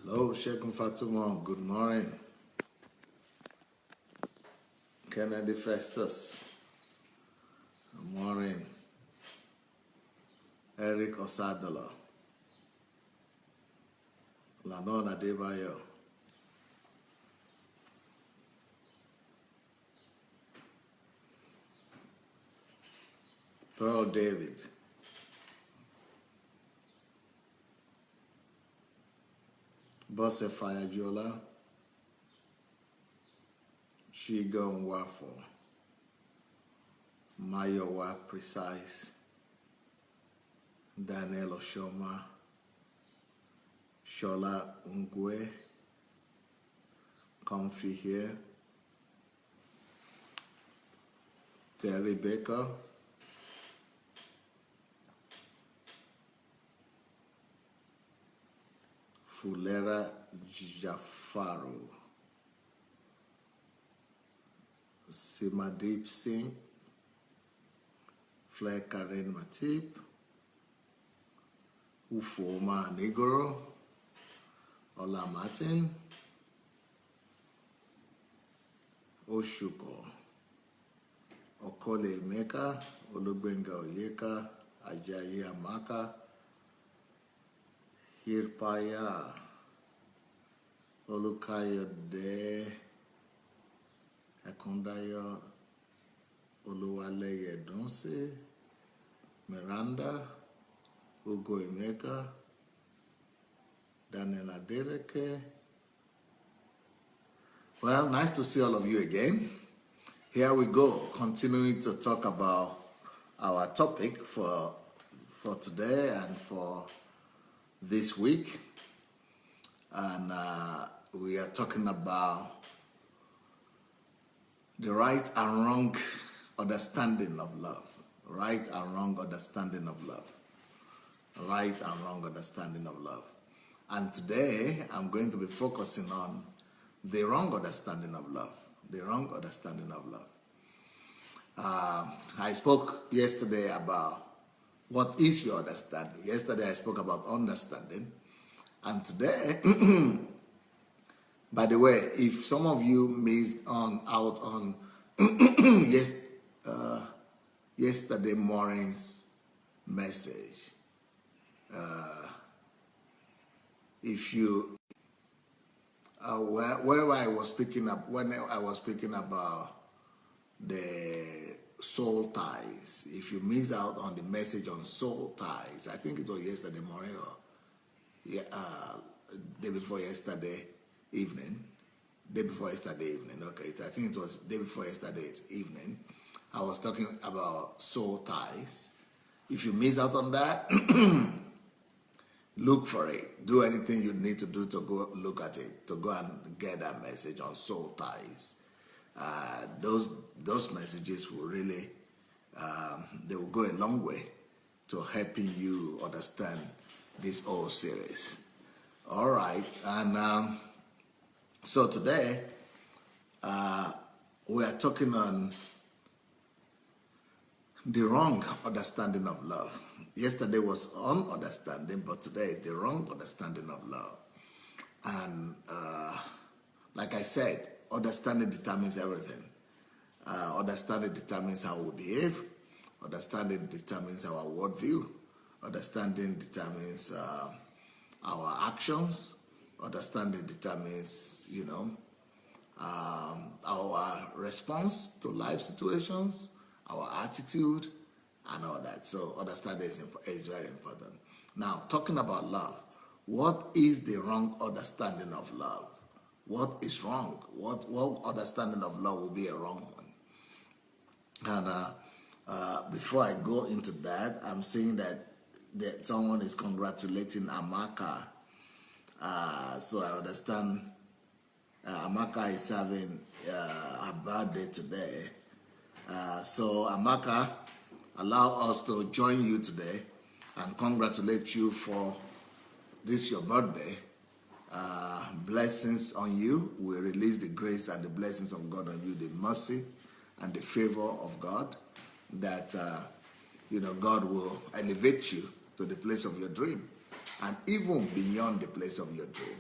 Hello, Sheikh Fatima. Good morning. Kennedy Festus. Good morning. Eric Osadala. Lanon Adebayo. Pearl David. Bosse Fayajola. Shiga Nwafo. Mayowa Precise. Daniel Oshoma. Shola Ungwe. Comfy here. Terry Baker. Fulera Jafaru. Simadeep Singh. Flair Karen Matip. Ufoma Negoro. Ola Martin. Oshuko. Okole Emeka. Olugbenga Oyeka. Ajayi Amaka. Hirpaya. Olukayode. Akundayo. Oluwaleye Donse. Miranda. Ugo Emeka. Daniel Adeleke. Well, nice to see all of you again. Here we go, continuing to talk about our topic for today and for this week. And we are talking about the right and wrong understanding of love. Right and wrong understanding of love. Right and wrong understanding of love. And today, I'm going to be focusing on the wrong understanding of love. The wrong understanding of love. I spoke yesterday about what is your understanding. Yesterday, I spoke about understanding. And today, by the way, if some of you missed out on yesterday morning's message, if you where I was speaking up when I was speaking about the soul ties, if you miss out on the message on soul ties, I think it was yesterday morning or day before yesterday evening. Okay, I think it was day before yesterday's evening. I was talking about soul ties. If you miss out on that, look for it. Do anything you need to do to go look at it, to go and get that message on soul ties. Those messages will really, they will go a long way to helping you understand this whole series. All right, and so today we are talking on the wrong understanding of love. Yesterday was on understanding, but today is the wrong understanding of love. And like I said, understanding determines everything. Understanding determines how we behave. Understanding determines our worldview. Understanding determines our actions. Understanding determines, our response to life situations, our attitude, and all that. So understanding is very important. Now, talking about love, what is the wrong understanding of love? What is wrong? What understanding of love will be a wrong one? And before I go into that, I'm saying that someone is congratulating Amaka. So I understand Amaka is having her birthday today. So Amaka, allow us to join you today and congratulate you for this your birthday. Blessings on you. We release the grace and the blessings of God on you, the mercy and the favor of God, that God will elevate you to the place of your dream and even beyond the place of your dream.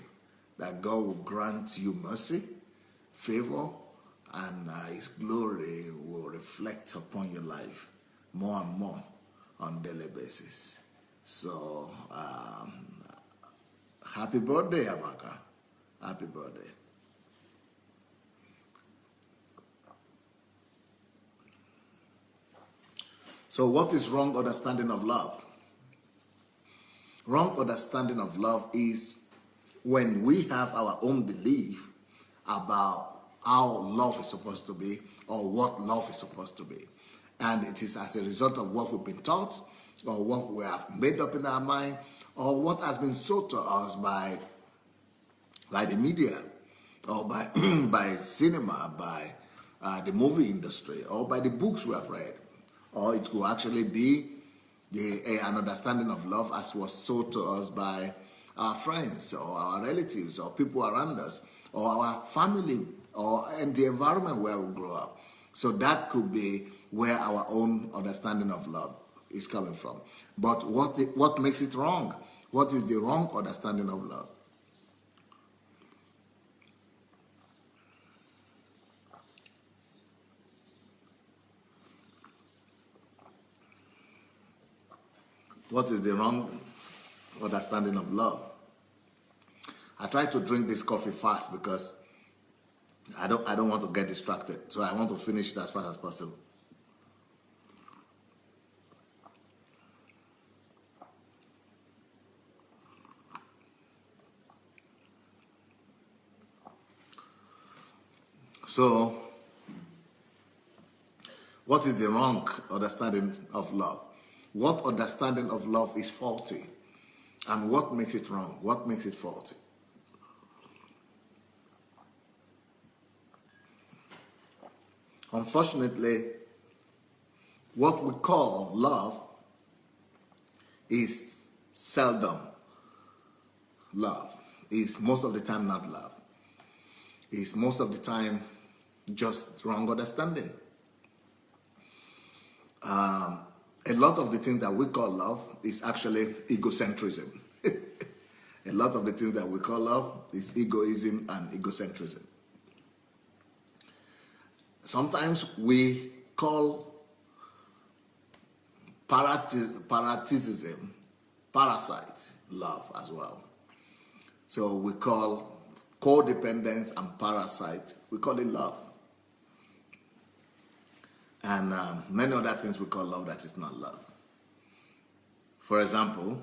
that God will grant you mercy, favor, and His glory will reflect upon your life more and more on a daily basis. So, happy birthday, Amaka. Happy birthday. So what is wrong understanding of love? Wrong understanding of love is when we have our own belief about how love is supposed to be or what love is supposed to be. And it is as a result of what we've been taught or what we have made up in our mind or what has been sold to us by the media or by, by cinema, by the movie industry or by the books we have read. Or it could actually be an understanding of love as was sold to us by our friends or our relatives or people around us or our family or in the environment where we grow up. So that could be where our own understanding of love is coming from. But what makes it wrong? What is the wrong understanding of love? What is the wrong understanding of love? I try to drink this coffee fast because I don't want to get distracted. So I want to finish it as fast as possible. So, what is the wrong understanding of love? What understanding of love is faulty? And what makes it wrong? What makes it faulty? Unfortunately, what we call love is seldom love. It's most of the time not love. It's most of the time just wrong understanding. A lot of the things that we call love is actually egocentrism. A lot of the things that we call love is egoism and egocentrism. Sometimes we call parasitism, parasite love as well. So we call codependence and parasite, we call it love. And many other things we call love that is not love. For example,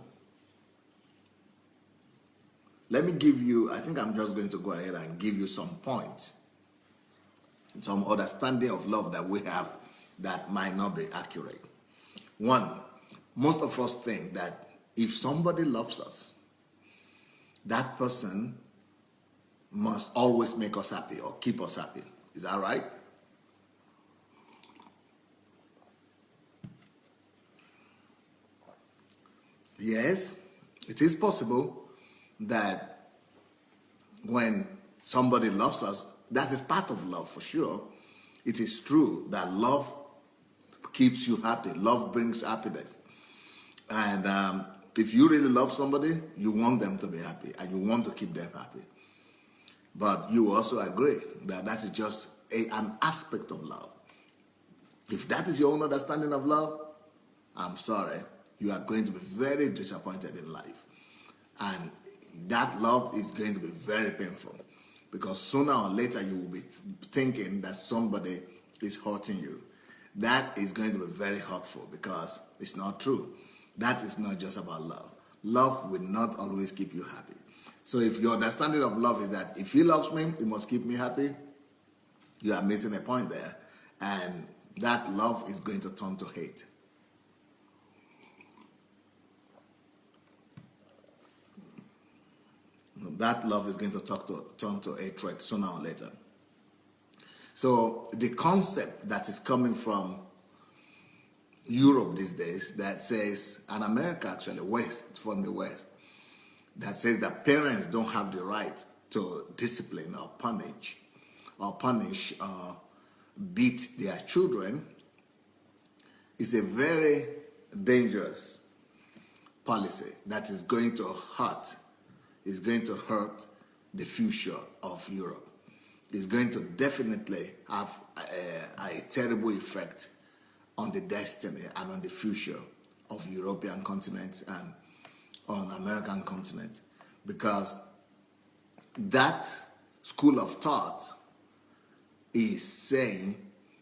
let me give you, I think I'm just going to go ahead and give you some points, some understanding of love that we have that might not be accurate. One, most of us think that if somebody loves us, that person must always make us happy or keep us happy. Is that right? Yes, it is possible that when somebody loves us, that is part of love for sure. It is true that love keeps you happy. Love brings happiness. And if you really love somebody, you want them to be happy and you want to keep them happy. But you also agree that that is just an aspect of love. If that is your own understanding of love, I'm sorry, you are going to be very disappointed in life. And that love is going to be very painful because sooner or later you will be thinking that somebody is hurting you. That is going to be very hurtful because it's not true. That is not just about love. Love will not always keep you happy. So if your understanding of love is that if he loves me, he must keep me happy, you are missing a point there. And that love is going to turn to hate. That love is going to turn to hatred sooner or later. So the concept that is coming from Europe these days that says, and America actually, from the West, that says that parents don't have the right to discipline or punish or beat their children is a very dangerous policy that is going to hurt the future of Europe. It's going to definitely have a terrible effect on the destiny and on the future of European continent and on American continent, because that school of thought is saying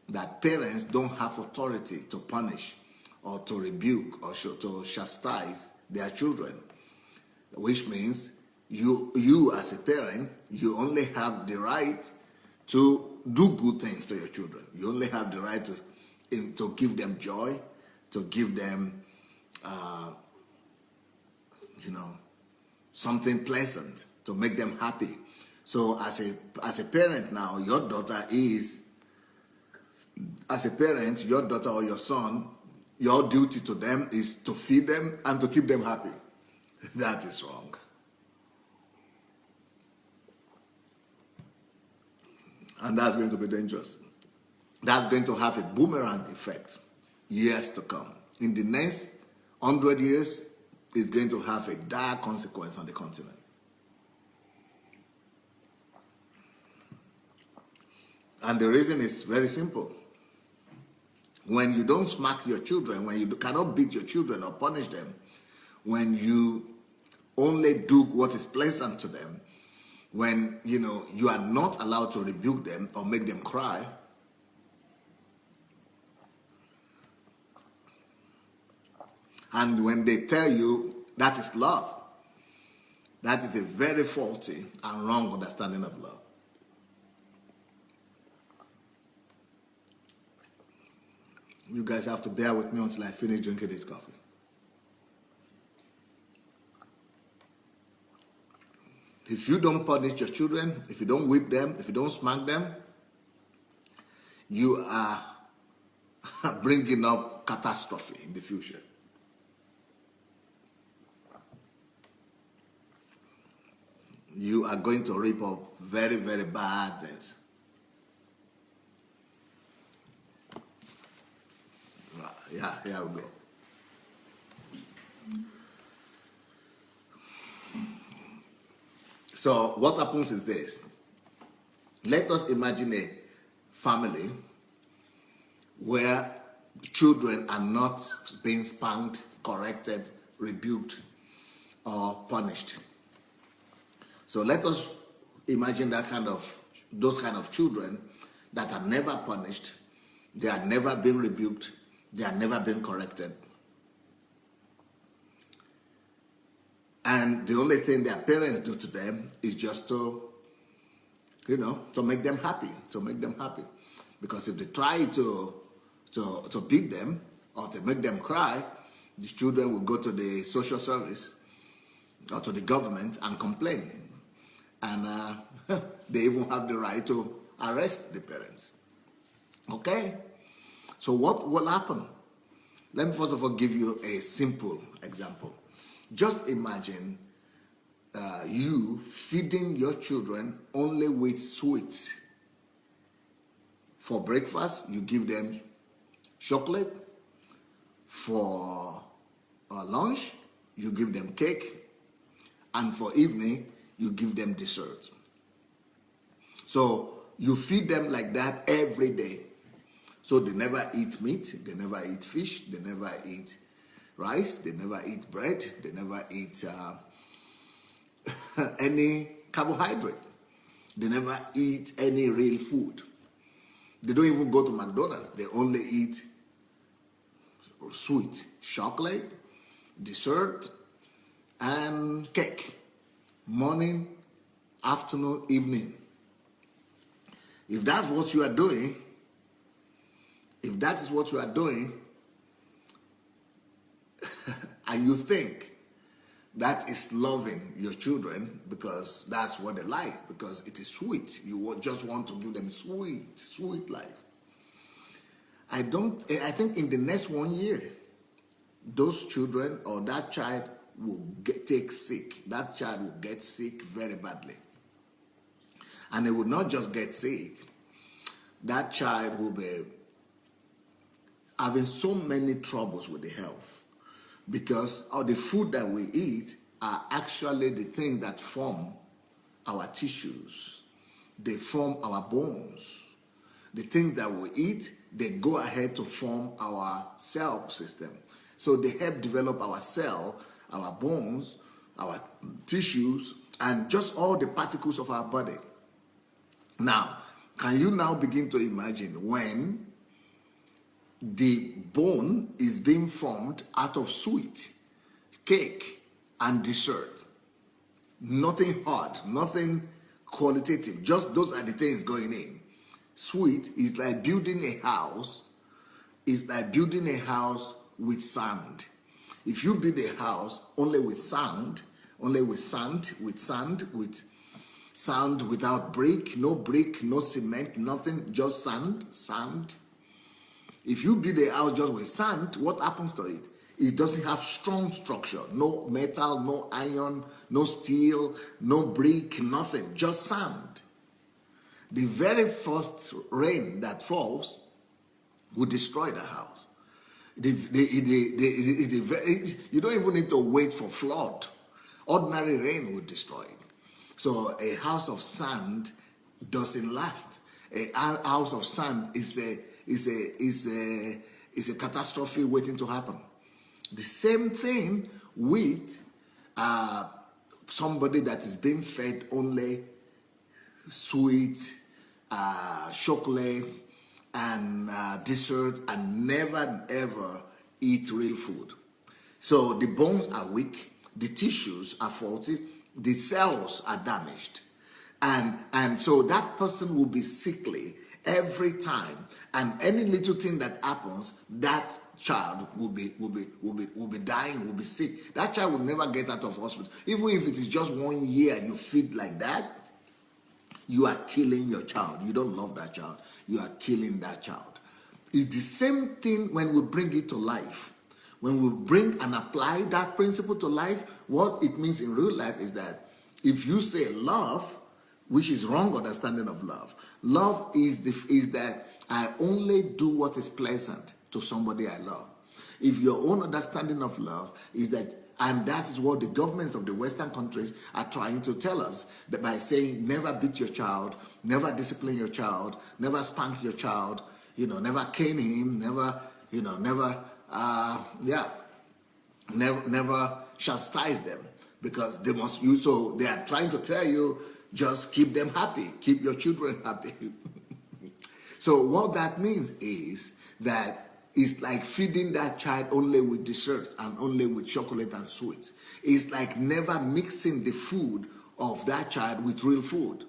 that parents don't have authority to punish or to rebuke or to chastise their children, which means you as a parent, you only have the right to do good things to your children. You only have the right to give them joy, to give them, something pleasant, to make them happy. So as a parent now, your daughter or your son, your duty to them is to feed them and to keep them happy. That is wrong. And that's going to be dangerous. That's going to have a boomerang effect years to come. In the next 100 years, it's going to have a dire consequence on the continent. And the reason is very simple. When you don't smack your children, when you cannot beat your children or punish them, when you only do what is pleasant to them, when you are not allowed to rebuke them or make them cry, and when they tell you that is love, that is a very faulty and wrong understanding of love. You guys have to bear with me until I finish drinking this coffee. If you don't punish your children, if you don't whip them, if you don't smack them, you are bringing up catastrophe in the future. You are going to reap up very, very bad things. Yeah, here we go. So what happens is this. Let us imagine a family where children are not being spanked, corrected, rebuked, or punished. So let us imagine those kind of children that are never punished, they are never been rebuked, they are never been corrected. And the only thing their parents do to them is just to make them happy, Because if they try to beat them or to make them cry, these children will go to the social service or to the government and complain. And they even have the right to arrest the parents. Okay? So what will happen? Let me first of all give you a simple example. Just imagine you feeding your children only with sweets. For breakfast, you give them chocolate. For lunch, you give them cake. And for evening, you give them dessert. So you feed them like that every day. So they never eat meat, they never eat fish, they never eat rice, they never eat bread, they never eat any carbohydrate. They never eat any real food. They don't even go to McDonald's. They only eat sweet, chocolate, dessert, and cake. Morning, afternoon, evening. If that's what you are doing, if that is what you are doing, and you think that is loving your children because that's what they like, because it is sweet, you just want to give them sweet life. I think in the next 1 year, those children or that child will take sick. That child will get sick very badly. And it will not just get sick. That child will be having so many troubles with the health because all the food that we eat are actually the things that form our tissues. They form our bones. The things that we eat, they go ahead to form our cell system. So they help develop our cell, our bones, our tissues, and just all the particles of our body. Now, can you now begin to imagine when the bone is being formed out of sweet, cake, and dessert? Nothing hard, nothing qualitative, just those are the things going in. Sweet is like building a house, it's like building a house with sand. If you build a house only with sand, with sand without brick, no cement, nothing, just sand. If you build a house just with sand, what happens to it? It doesn't have strong structure, no metal, no iron, no steel, no brick, nothing, just sand. The very first rain that falls will destroy the house. You don't even need to wait for flood. Ordinary rain will destroy it. So a house of sand doesn't last. A house of sand is a catastrophe waiting to happen. The same thing with somebody that is being fed only sweet, chocolate, and dessert, and never ever eat real food. So the bones are weak, the tissues are faulty, the cells are damaged, and so that person will be sickly every time, and any little thing that happens, that child will be dying, will be sick. That child will never get out of hospital. Even if it is just 1 year you feed like that, you are killing your child. You don't love that child. You are killing that child. It's the same thing when we bring it to life. When we bring and apply that principle to life, what it means in real life is that if you say love, which is wrong understanding of love, love is that I only do what is pleasant to somebody I love. If your own understanding of love is that, and that is what the governments of the Western countries are trying to tell us, that by saying never beat your child, never discipline your child, never spank your child, never cane him, never chastise them, because they must use. So they are trying to tell you, just keep them happy, keep your children happy. So what that means is that it's like feeding that child only with dessert and only with chocolate and sweets. It's like never mixing the food of that child with real food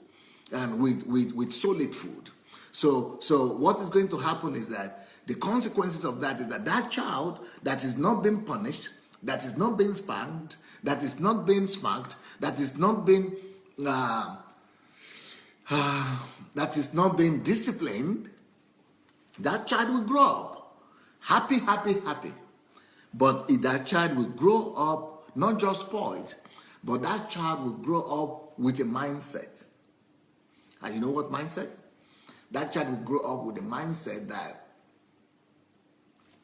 and with solid food. So what is going to happen is that the consequences of that is that that child that is not being punished, that is not being spanked, that is not being smacked, that is not being disciplined, that child will grow up happy. But that child will grow up not just spoiled, but that child will grow up with a mindset. And you know what mindset? That child will grow up with a mindset that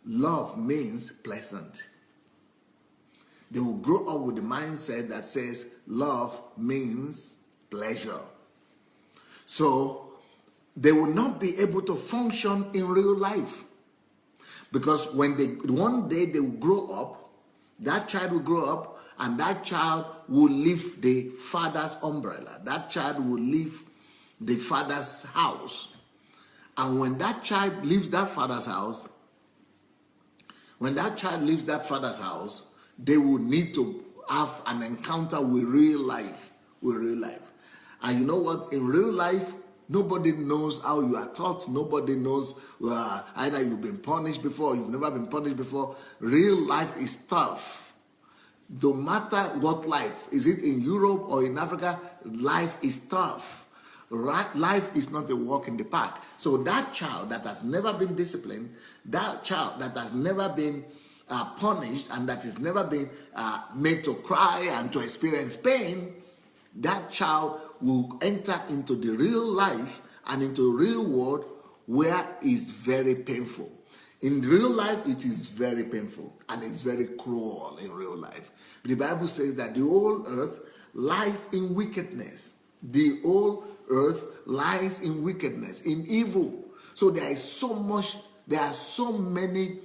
love means pleasant. They will grow up with the mindset that says love means pleasure. So they will not be able to function in real life. Because one day they will grow up, that child will grow up, and that child will leave the father's umbrella. That child will leave the father's house. And when that child leaves that father's house, they will need to have an encounter with real life. And you know what? In real life, nobody knows how you are taught. Nobody knows either you've been punished before or you've never been punished before. Real life is tough. No matter what life, is it in Europe or in Africa, life is tough. Life is not a walk in the park. So that child that has never been disciplined, that child that has never been punished and that has never been made to cry and to experience pain, that child will enter into the real life and into the real world where it's very painful. In real life, it is very painful and it's very cruel in real life. The Bible says that the whole earth lies in wickedness. The whole earth lies in wickedness, in evil. So there is so much, there are so many,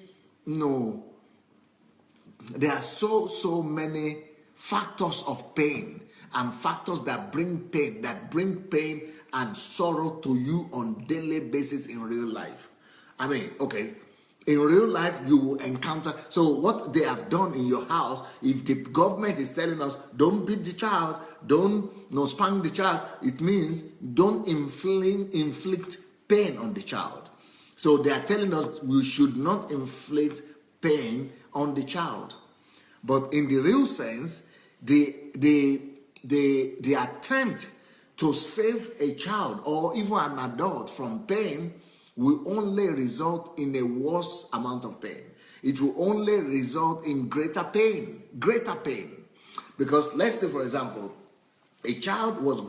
there are so many factors of pain and factors that bring pain and sorrow to you on daily basis in real life. I mean, okay, in real life you will encounter, so what they have done in your house, if the government is telling us don't beat the child, don't spank the child, it means don't inflict pain on the child. So they are telling us we should not inflict pain on the child. But in the real sense, the attempt to save a child or even an adult from pain will only result in a worse amount of pain. It will only result in greater pain. Because let's say, for example, a child grows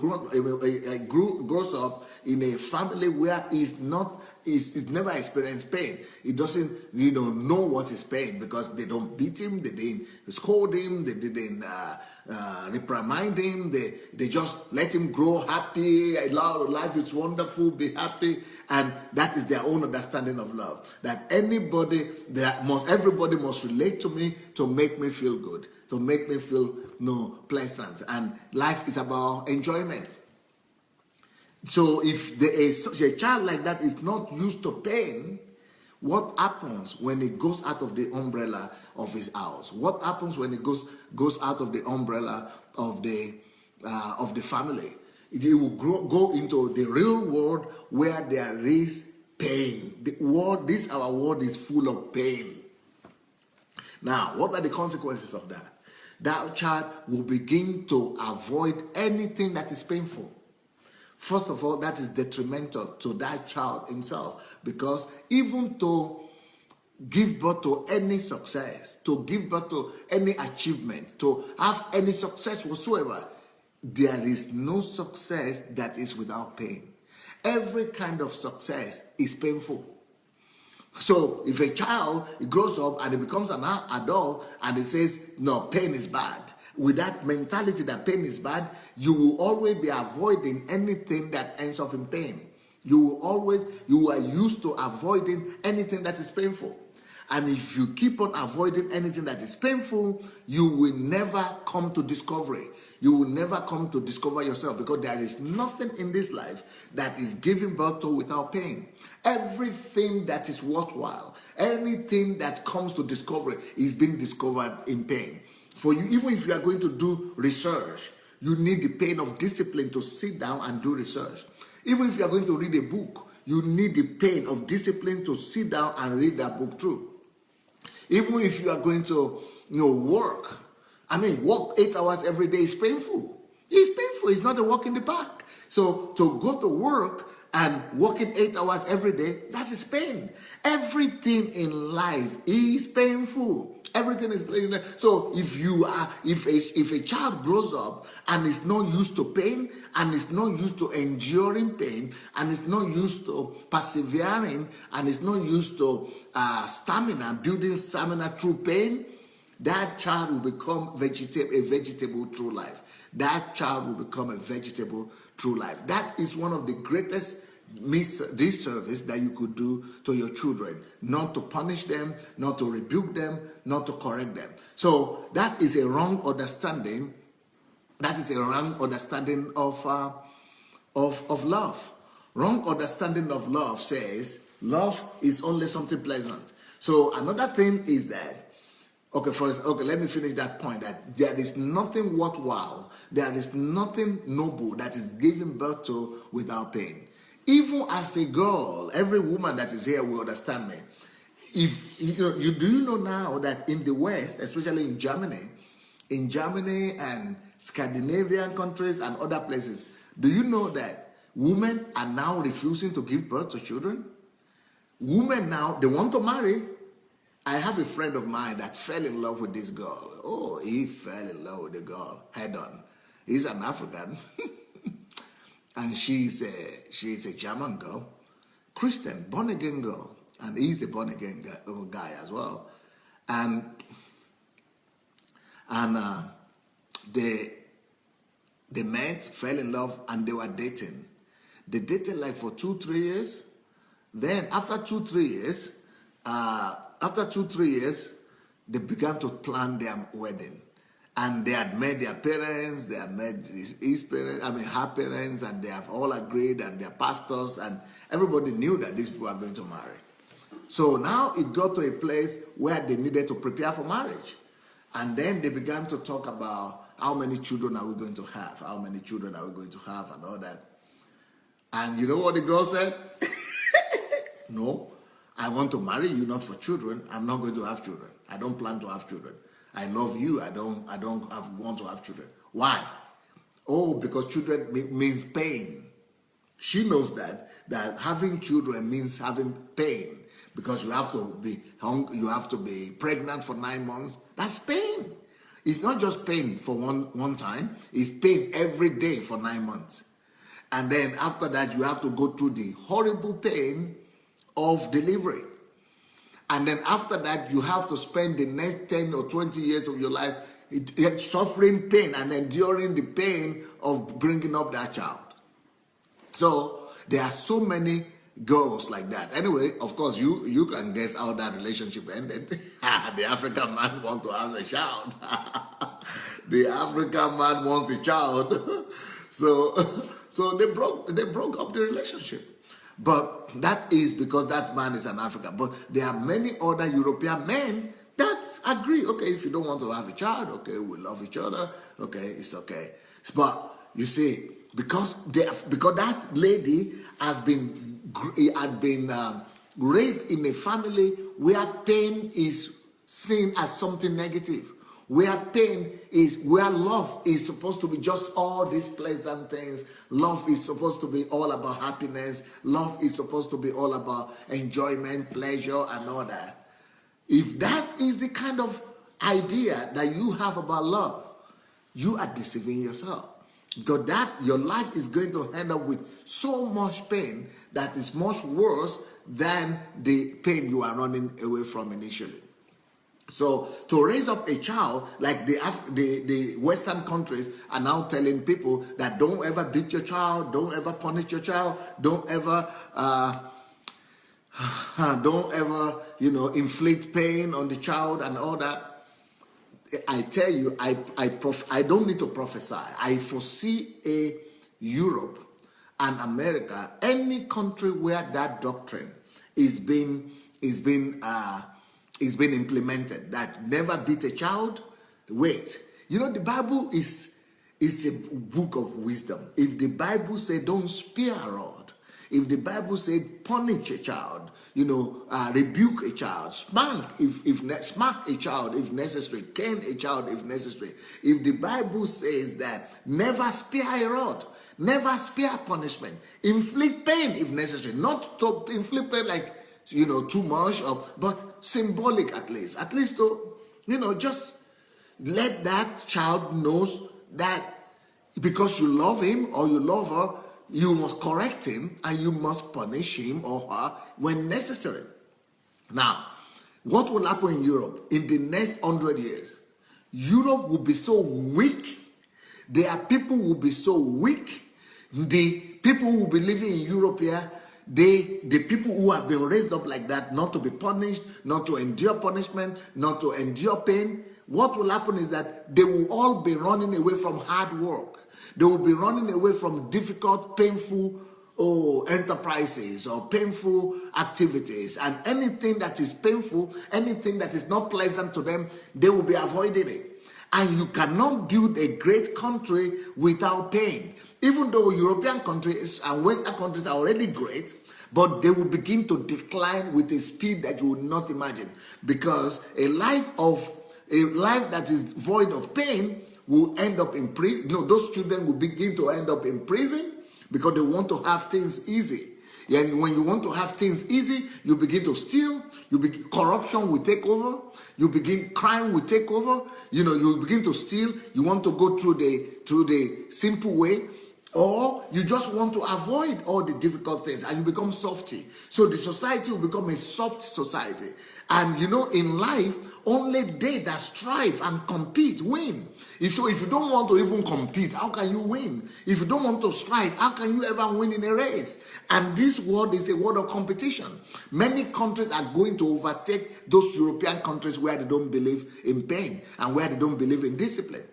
up in a family where he's never experienced pain. He doesn't, know what is pain, because they don't beat him, they didn't scold him, they didn't reprimand him. They just let him grow happy. Life is wonderful, be happy, and that is their own understanding of love. That everybody must relate to me to make me feel good, to make me feel pleasant, and life is about enjoyment. So if such a child like that is not used to pain, what happens when he goes out of the umbrella of his house? What happens when he goes out of the umbrella of the family? It will go into the real world where there is pain. Our world is full of pain. Now, what are the consequences of that? That child will begin to avoid anything that is painful. First of all, that is detrimental to that child himself, because even to give birth to any success, to give birth to any achievement, to have any success whatsoever, there is no success that is without pain. Every kind of success is painful. So if a child grows up and he becomes an adult and he says, no, pain is bad, with that mentality that pain is bad, you will always be avoiding anything that ends up in pain. You are used to avoiding anything that is painful. And if you keep on avoiding anything that is painful, you will never come to discovery. You will never come to discover yourself, because there is nothing in this life that is given birth to without pain. Everything that is worthwhile, anything that comes to discovery is being discovered in pain. For you, even if you are going to do research, you need the pain of discipline to sit down and do research. Even if you are going to read a book, you need the pain of discipline to sit down and read that book through. Even if you are going to work, work 8 hours every day is painful. It's painful. It's not a walk in the park. So to go to work and working 8 hours every day, that is pain. Everything in life is painful. Everything is so. If a child grows up and is not used to pain, and is not used to enduring pain, and is not used to persevering, and is not used to building stamina through pain, that child will become a vegetable through life. That child will become a vegetable through life. That is one of the greatest disservice that you could do to your children, not to punish them, not to rebuke them, not to correct them. So that is a wrong understanding. That is a wrong understanding of love. Wrong understanding of love says love is only something pleasant. So another thing is that, let me finish that point, that there is nothing worthwhile, there is nothing noble that is given birth to without pain. Even as a girl, every woman that is here will understand me. If you know now that in the West, especially in Germany and Scandinavian countries and other places, do you know that women are now refusing to give birth to children? Women now, they want to marry. I have a friend of mine that fell in love with this girl. Oh, he fell in love with the girl head on. He's an African. And she's a German girl, Christian, born-again girl. And he's a born-again guy as well. And They met, fell in love, and they were dating. They dated like for 2-3 years. Then after 2-3 years, they began to plan their wedding. And they had met their parents, they had met his parents, her parents, and they have all agreed, and their pastors, and everybody knew that these people are going to marry. So now it got to a place where they needed to prepare for marriage. And then they began to talk about how many children are we going to have, how many children are we going to have, and all that. And you know what the girl said? No, I want to marry you not for children. I'm not going to have children. I don't plan to have children. I love you. I don't want to have children. Why? Oh, because children means pain. She knows that having children means having pain, because you have to be you have to be pregnant for 9 months. That's pain. It's not just pain for one time. It's pain every day for 9 months. And then after that, you have to go through the horrible pain of delivery. And then after that, you have to spend the next 10 or 20 years of your life suffering pain and enduring the pain of bringing up that child. So there are so many girls like that. Anyway, of course, you can guess how that relationship ended. The African man wants to have a child. The African man wants a child. So they broke up the relationship. But that is because that man is an African. But there are many other European men that agree. Okay, if you don't want to have a child, okay, we love each other. Okay, it's okay. But you see, because that lady had been raised in a family where pain is seen as something negative. Where love is supposed to be just all these pleasant things. Love is supposed to be all about happiness. Love is supposed to be all about enjoyment, pleasure, and all that. If that is the kind of idea that you have about love, you are deceiving yourself. Because your life is going to end up with so much pain that is much worse than the pain you are running away from initially. So to raise up a child, like the Western countries are now telling people that don't ever beat your child, don't ever punish your child, don't ever inflict pain on the child and all that. I tell you, I don't need to prophesy. I foresee a Europe and America, any country where that doctrine is being implemented, that never beat a child. Wait, the Bible is a book of wisdom. If the Bible said don't spare a rod, if the Bible said punish a child, rebuke a child, smack a child if necessary, cane a child if necessary. If the Bible says that never spare a rod, never spare punishment, inflict pain if necessary, not to inflict pain like too much, but symbolic at least to, just let that child knows that because you love him or you love her, you must correct him and you must punish him or her when necessary. Now, what will happen in Europe in the next 100 years? Europe will be so weak. Their people will be so weak. The people who will be living in Europe here, the people who have been raised up like that, not to be punished, not to endure punishment, not to endure pain, what will happen is that they will all be running away from hard work. They will be running away from difficult, painful enterprises or painful activities. And anything that is painful, anything that is not pleasant to them, they will be avoiding it. And you cannot build a great country without pain. Even though European countries and Western countries are already great, but they will begin to decline with a speed that you would not imagine. Because a life that is void of pain will end up in prison. Those children will begin to end up in prison because they want to have things easy. And when you want to have things easy, you begin to steal. Corruption will take over. Crime will take over. You begin to steal. You want to go through the simple way. or you just want to avoid all the difficult things and you become softy. So the society will become a soft society. And you know, in life, only they that strive and compete win. If you don't want to even compete, how can you win? If you don't want to strive, how can you ever win in a race? And this world is a world of competition. Many countries are going to overtake those European countries where they don't believe in pain and where they don't believe in discipline,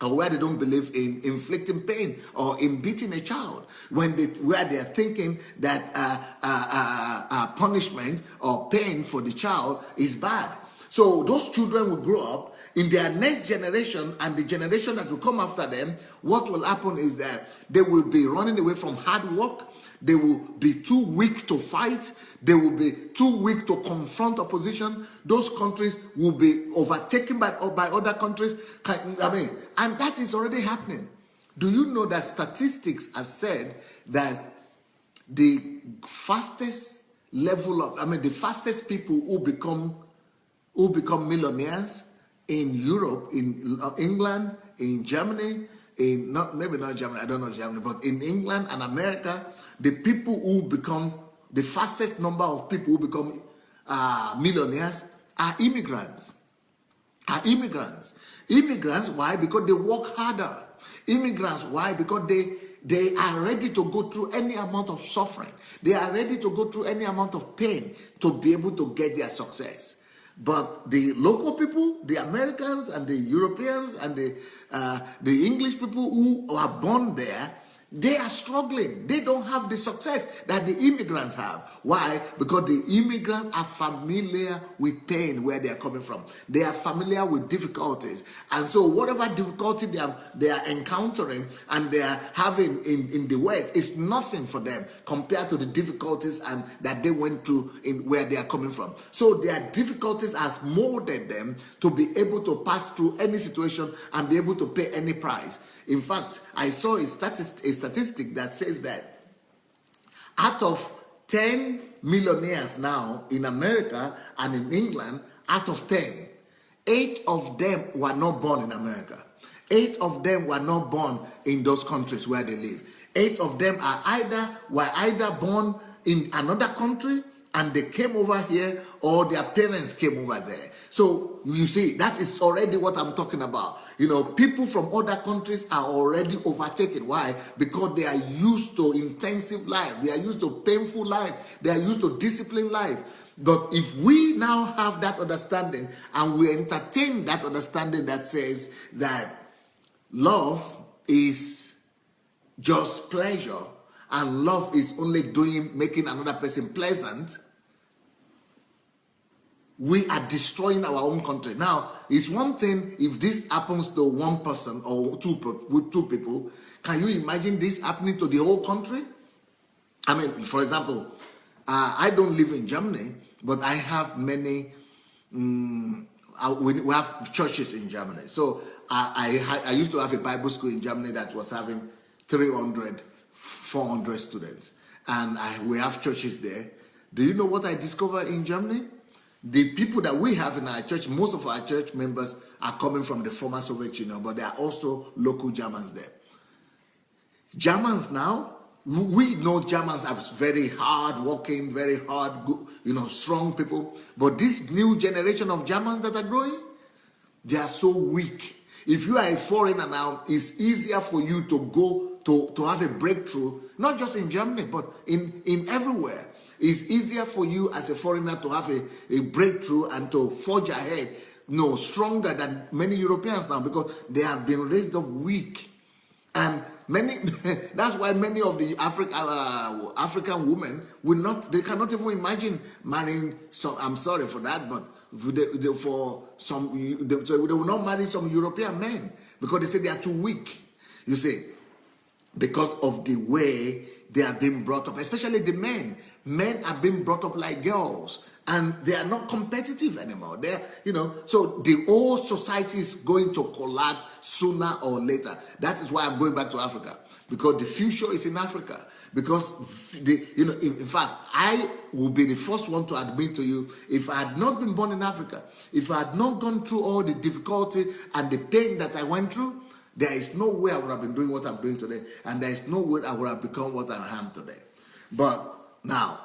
or where they don't believe in inflicting pain or in beating a child, where they are thinking that punishment or pain for the child is bad. So those children will grow up in their next generation, and the generation that will come after them. What will happen is that they will be running away from hard work. They will be too weak to fight. They will be too weak to confront opposition. Those countries will be overtaken by other countries. And that is already happening. Do you know that statistics have said that the fastest the fastest people who become millionaires in Europe, in England, in Germany, maybe not Germany, I don't know Germany, but in England and America, the people who become, the fastest number of people who become millionaires are immigrants. Immigrants, why? Because they work harder. Immigrants, why? Because they are ready to go through any amount of suffering. They are ready to go through any amount of pain to be able to get their success. But the local people, the Americans and the Europeans and the English people who are born there, they are struggling. They don't have the success that the immigrants have. Why? Because the immigrants are familiar with pain where they are coming from. They are familiar with difficulties. And so whatever difficulty they are encountering and they are having in the West is nothing for them compared to the difficulties and that they went through in where they are coming from. So their difficulties has molded them to be able to pass through any situation and be able to pay any price. In fact, I saw a statistic that says that out of 10 millionaires now in America and in England, out of 10, 8 of them were not born in America. 8 of them were not born in those countries where they live. 8 of them were either born in another country and they came over here, or their parents came over there. So you see, that is already what I'm talking about. You know, people from other countries are already overtaken. Why? Because they are used to intensive life. They are used to painful life. They are used to disciplined life. But if we now have that understanding and we entertain that understanding that says that love is just pleasure and love is only making another person pleasant, we are destroying our own country. Now, it's one thing if this happens to one person or with two people. Can you imagine this happening to the whole country? I mean, for example, I don't live in Germany, but I have many, we have churches in Germany. So I used to have a Bible school in Germany that was having 300, 400 students. And we have churches there. Do you know what I discovered in Germany? The people that we have in our church, most of our church members are coming from the former Soviet Union, but there are also local Germans there. Germans now, we know Germans are very hard working, very hard, strong people. But this new generation of Germans that are growing, they are so weak. If you are a foreigner now, it's easier for you to go to have a breakthrough, not just in Germany, but in everywhere. It's easier for you as a foreigner to have a breakthrough and to forge ahead, stronger than many Europeans now, because they have been raised up weak. And that's why many of the African women they cannot even imagine marrying I'm sorry for that, but they will not marry some European men because they say they are too weak. You see, because of the way they are being brought up, especially the men. Men are being brought up like girls, and they are not competitive anymore. So the whole society is going to collapse sooner or later. That is why I'm going back to Africa, because the future is in Africa. Because in fact, I will be the first one to admit to you, if I had not been born in Africa, if I had not gone through all the difficulty and the pain that I went through, there is no way I would have been doing what I'm doing today, and there is no way I would have become what I am today. But now,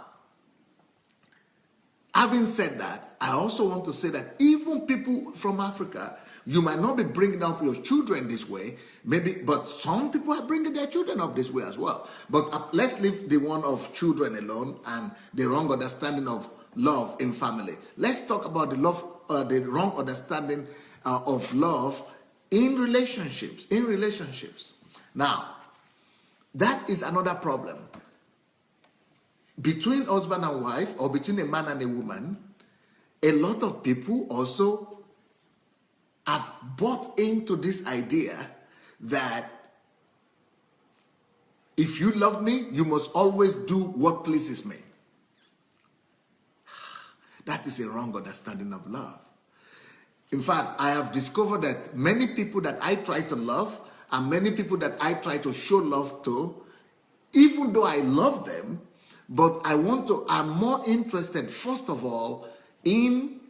having said that, I also want to say that even people from Africa, you might not be bringing up your children this way, maybe, but some people are bringing their children up this way as well. But let's leave the one of children alone and the wrong understanding of love in family. Let's talk about the wrong understanding of love in relationships. Now, that is another problem. Between husband and wife, or between a man and a woman, a lot of people also have bought into this idea that if you love me, you must always do what pleases me. That is a wrong understanding of love. In fact, I have discovered that many people that I try to love and many people that I try to show love to, even though I love them, but I'm more interested, first of all, in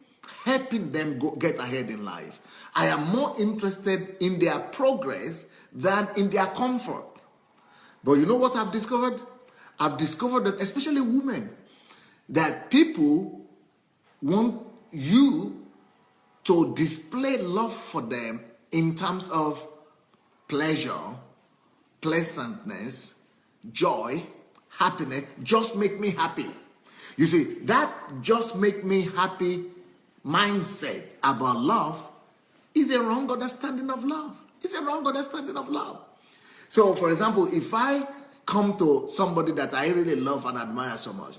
helping them get ahead in life. I am more interested in their progress than in their comfort. But you know what I've discovered? I've discovered that, especially women, that people want you to display love for them in terms of pleasure, pleasantness, joy, happiness. Just make me happy. You see, that just make me happy mindset about love is a wrong understanding of love. It's a wrong understanding of love. So, for example, if I come to somebody that I really love and admire so much,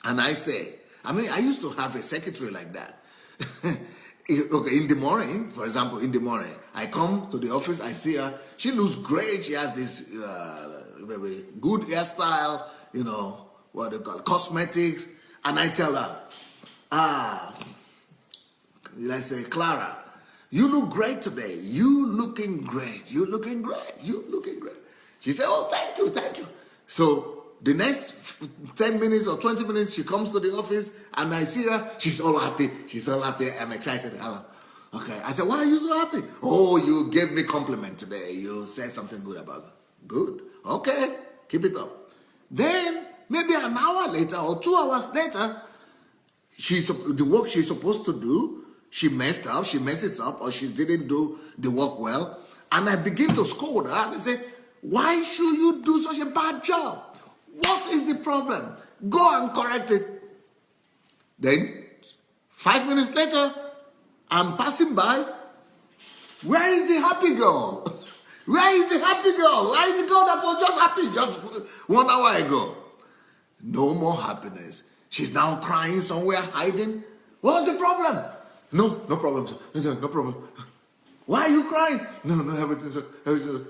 and I say, I used to have a secretary like that. Okay, in the morning, for example, I come to the office, I see her, she looks great, she has this very good hairstyle, what they call cosmetics, and I tell her, let's say, Clara, you look great today. You looking great. She said, oh, thank you. So the next 10 minutes or 20 minutes, she comes to the office and I see her. She's all happy. I'm excited. Okay. I said, why are you so happy? Oh, you gave me compliment today. You said something good about me. Good. Okay. Keep it up. Then maybe an hour later or 2 hours later, the work she's supposed to do, she messes up, or she didn't do the work well. And I begin to scold her and I say, why should you do such a bad job? What is the problem? Go and correct it. Then, 5 minutes later, I'm passing by. Where is the happy girl? Where is the happy girl? Where is the girl that was just happy just 1 hour ago? No more happiness. She's now crying somewhere, hiding. What's the problem? No problem. No problem. Why are you crying? No, everything's okay.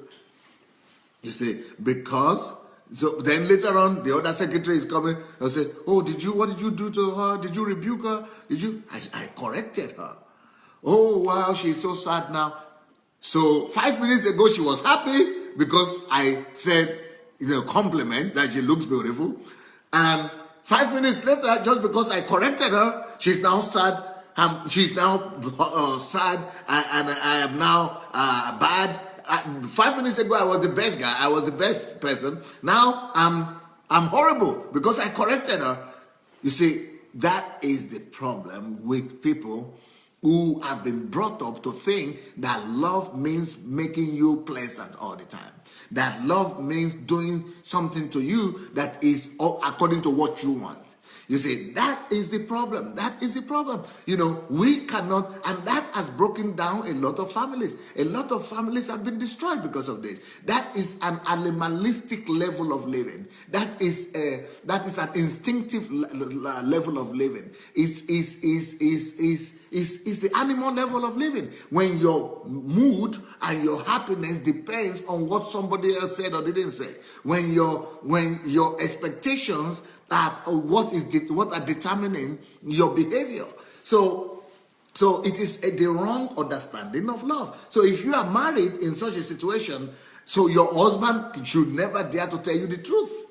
You see, because, so then later on, the other secretary is coming and say, oh, what did you do to her? Did you rebuke her? I corrected her. Oh, wow, she's so sad now. So 5 minutes ago, she was happy because I said, compliment that she looks beautiful. And 5 minutes later, just because I corrected her, she's now sad. She's now sad, and I am now bad. 5 minutes ago, I was the best guy. I was the best person. Now I'm horrible because I corrected her. You see, that is the problem with people who have been brought up to think that love means making you pleasant all the time. That love means doing something to you that is according to what you want. You see, that is the problem. That is the problem. We cannot, and that has broken down a lot of families. A lot of families have been destroyed because of this. That is an animalistic level of living. That is an instinctive level of living. Is the animal level of living. When your mood and your happiness depends on what somebody else said or didn't say. When your expectations are what are determining your behavior. So it is the wrong understanding of love. So if you are married in such a situation, so your husband should never dare to tell you the truth.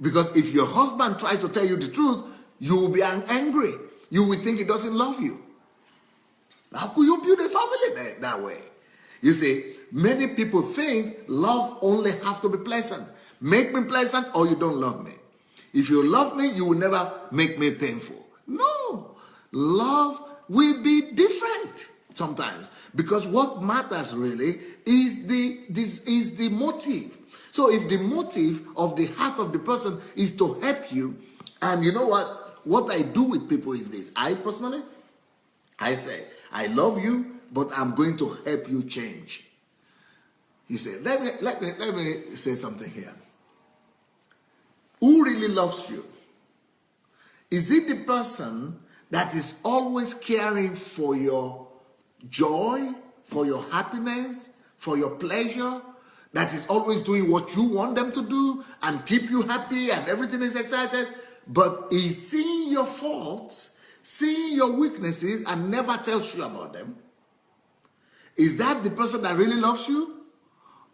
Because if your husband tries to tell you the truth, you will be angry. You will think he doesn't love you. How could you build a family that way? You see, many people think love only have to be pleasant. Make me pleasant or you don't love me. If you love me, you will never make me painful. No, love will be different sometimes, because what matters really is the motive. So if the motive of the heart of the person is to help you, and you know what I do with people is this. I personally, I say, I love you, but I'm going to help you change. You say, let me say something here. Who really loves you? Is it the person that is always caring for your joy, for your happiness, for your pleasure, that is always doing what you want them to do and keep you happy and everything is excited, but is seeing your faults, seeing your weaknesses and never tells you about them? Is that the person that really loves you?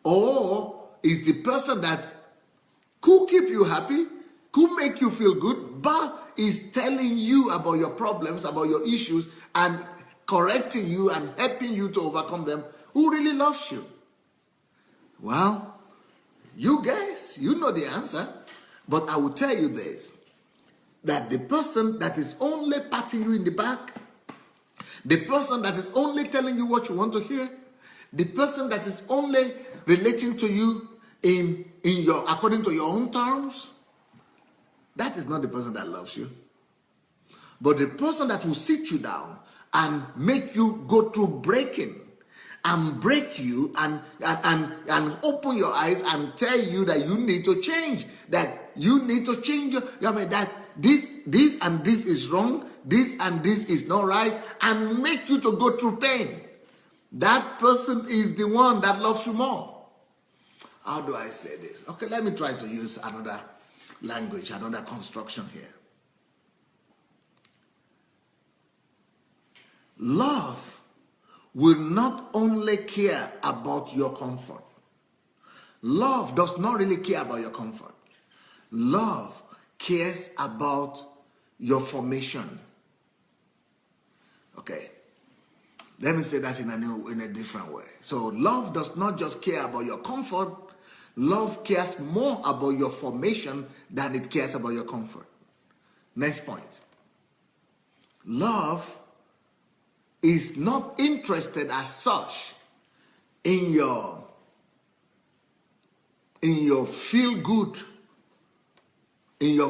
Or is the person that could keep you happy, could make you feel good, but is telling you about your problems, about your issues, and correcting you and helping you to overcome them? Who really loves you? Well, you guys, you know the answer. But I will tell you this, that the person that is only patting you in the back, the person that is only telling you what you want to hear, the person that is only relating to you in your according to your own terms, that is not the person that loves you. But the person that will sit you down and make you go through breaking and break you and open your eyes and tell you that you need to change, that you need to change that this and this is wrong, this and this is not right, and make you to go through pain. That person is the one that loves you more. How do I say this? Okay, let me try to use another language, another construction here. Love will not only care about your comfort. Love does not really care about your comfort. Love cares about your formation. Okay. Let me say that in a different way. So love does not just care about your comfort. Love cares more about your formation than it cares about your comfort. Next point. Love is not interested as such in your feel good, in your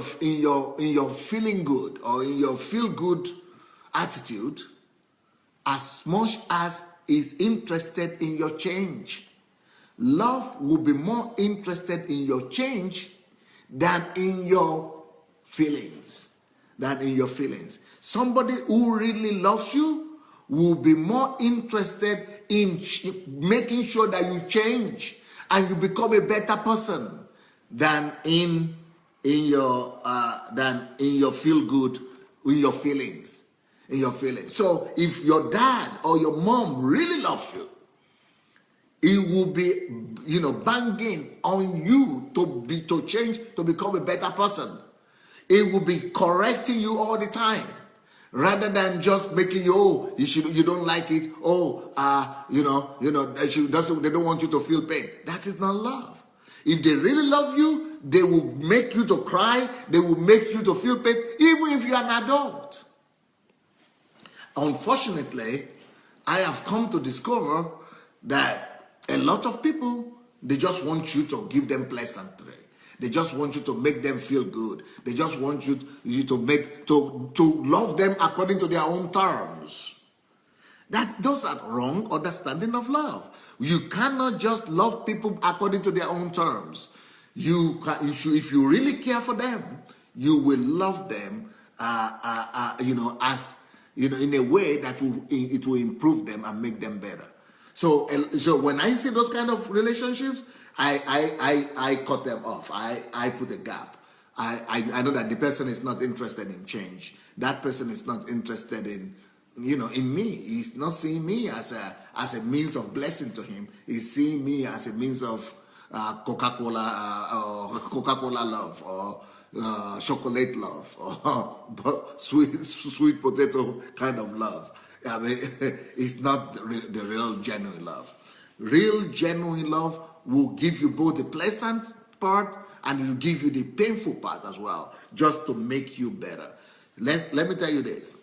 feeling good, or in your feel good attitude, as much as is interested in your change. Love will be more interested in your change than in your feelings. Somebody who really loves you will be more interested in making sure that you change and you become a better person than in your feel good, in your feelings. So if your dad or your mom really loves you, it will be, banging on you to change, to become a better person. It will be correcting you all the time, rather than just making you, you don't like it. They don't want you to feel pain. That is not love. If they really love you, they will make you to cry. They will make you to feel pain, even if you are an adult. Unfortunately, I have come to discover that a lot of people, they just want you to give them pleasantry. They just want you to make them feel good. They just want you to love them according to their own terms. Those are wrong understanding of love. You cannot just love people according to their own terms. If you really care for them, you will love them, in a way that it will improve them and make them better. So when I see those kind of relationships, I cut them off. I put a gap. I know that the person is not interested in change. That person is not interested in me. He's not seeing me as a means of blessing to him. He's seeing me as a means of Coca-Cola love, or chocolate love, or sweet potato kind of love. I mean, it's not the real genuine love. Real, genuine love will give you both the pleasant part and it will give you the painful part as well, just to make you better. Let me tell you this.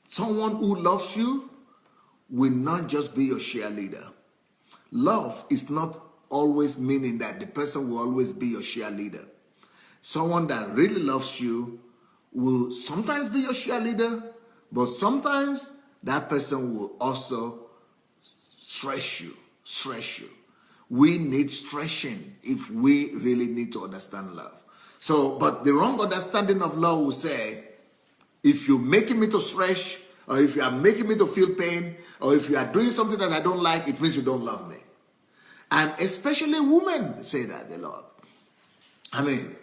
Someone who loves you will not just be your cheerleader. Love is not always meaning that the person will always be your cheerleader. Someone that really loves you will sometimes be your cheerleader, but sometimes that person will also stress you. We need stretching if we really need to understand love. So, but the wrong understanding of love will say, if you're making me to stretch, or if you are making me to feel pain, or if you are doing something that I don't like, it means you don't love me. And especially women say that a lot. I mean,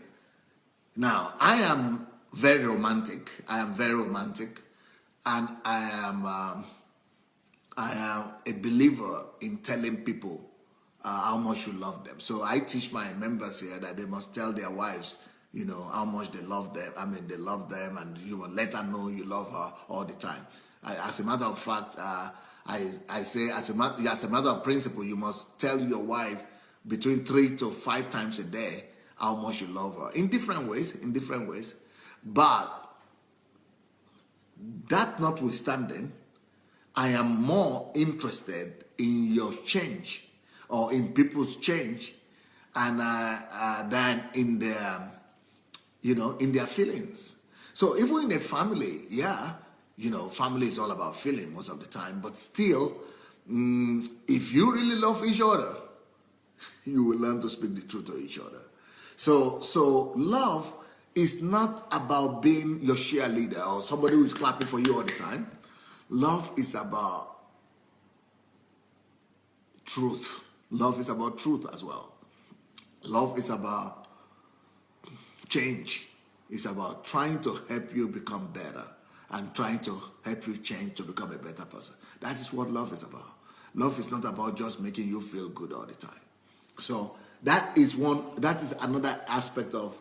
now I am very romantic. And I am a believer in telling people how much you love them. So I teach my members here that they must tell their wives, how much they love them. I mean, they love them, and you will let her know you love her all the time. As a matter of fact, I say, as a matter of principle, you must tell your wife between 3 to 5 times a day how much you love her. In different ways. But that notwithstanding, I am more interested in your change or in people's change and than in their, in their feelings. So even in a family, family is all about feeling most of the time. But still, if you really love each other, you will learn to speak the truth to each other. So love is not about being your cheerleader or somebody who is clapping for you all the time. Love is about truth. Love is about truth as well. Love is about change. It's about trying to help you become better and trying to help you change to become a better person. That is what love is about. Love is not about just making you feel good all the time. So that is another aspect of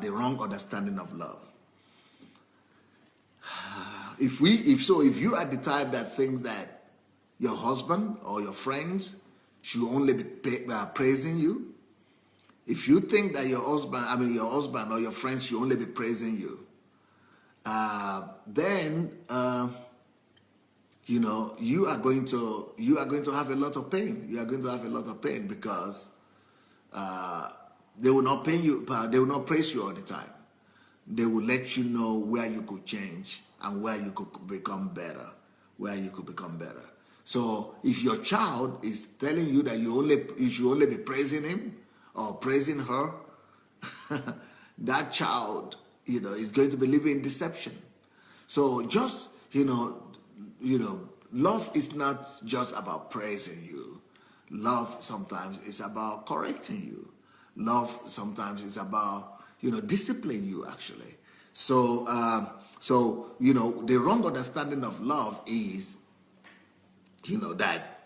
the wrong understanding of love. If you are the type that thinks that your husband or your friends should only be praising you, if you think that your husband or your friends should only be praising you, then you are going to have a lot of pain. You are going to have a lot of pain because they will not pay you. They will not praise you all the time. They will let you know where you could change and where you could become better. So if your child is telling you that you should only be praising him or praising her, that child, is going to be living in deception. So just, love is not just about praising you. Love sometimes is about correcting you. Love sometimes is about, disciplining you actually. So, the wrong understanding of love is, that,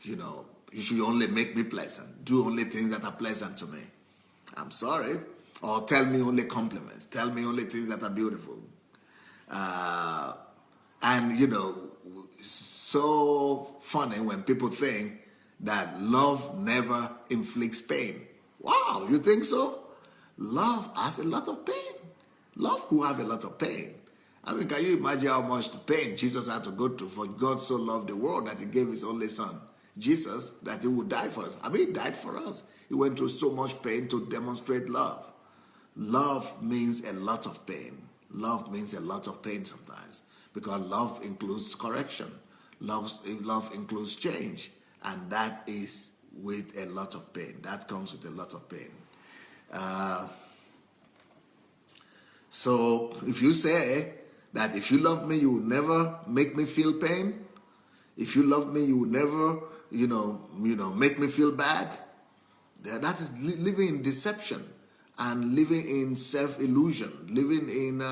you should only make me pleasant. Do only things that are pleasant to me. I'm sorry. Or tell me only compliments. Tell me only things that are beautiful. So funny when people think that love never inflicts pain. Wow, you think so? Love has a lot of pain. Love could have a lot of pain. I mean, can you imagine how much pain Jesus had to go through? For God so loved the world that he gave his only son, Jesus, that he would die for us. I mean, he died for us. He went through so much pain to demonstrate love. Love means a lot of pain. Love means a lot of pain sometimes because love includes correction. Love includes change, and that is with a lot of pain. That comes with a lot of pain. So if you say that if you love me, you will never make me feel pain. If you love me, you will never, make me feel bad. That is living in deception and living in self-illusion, living in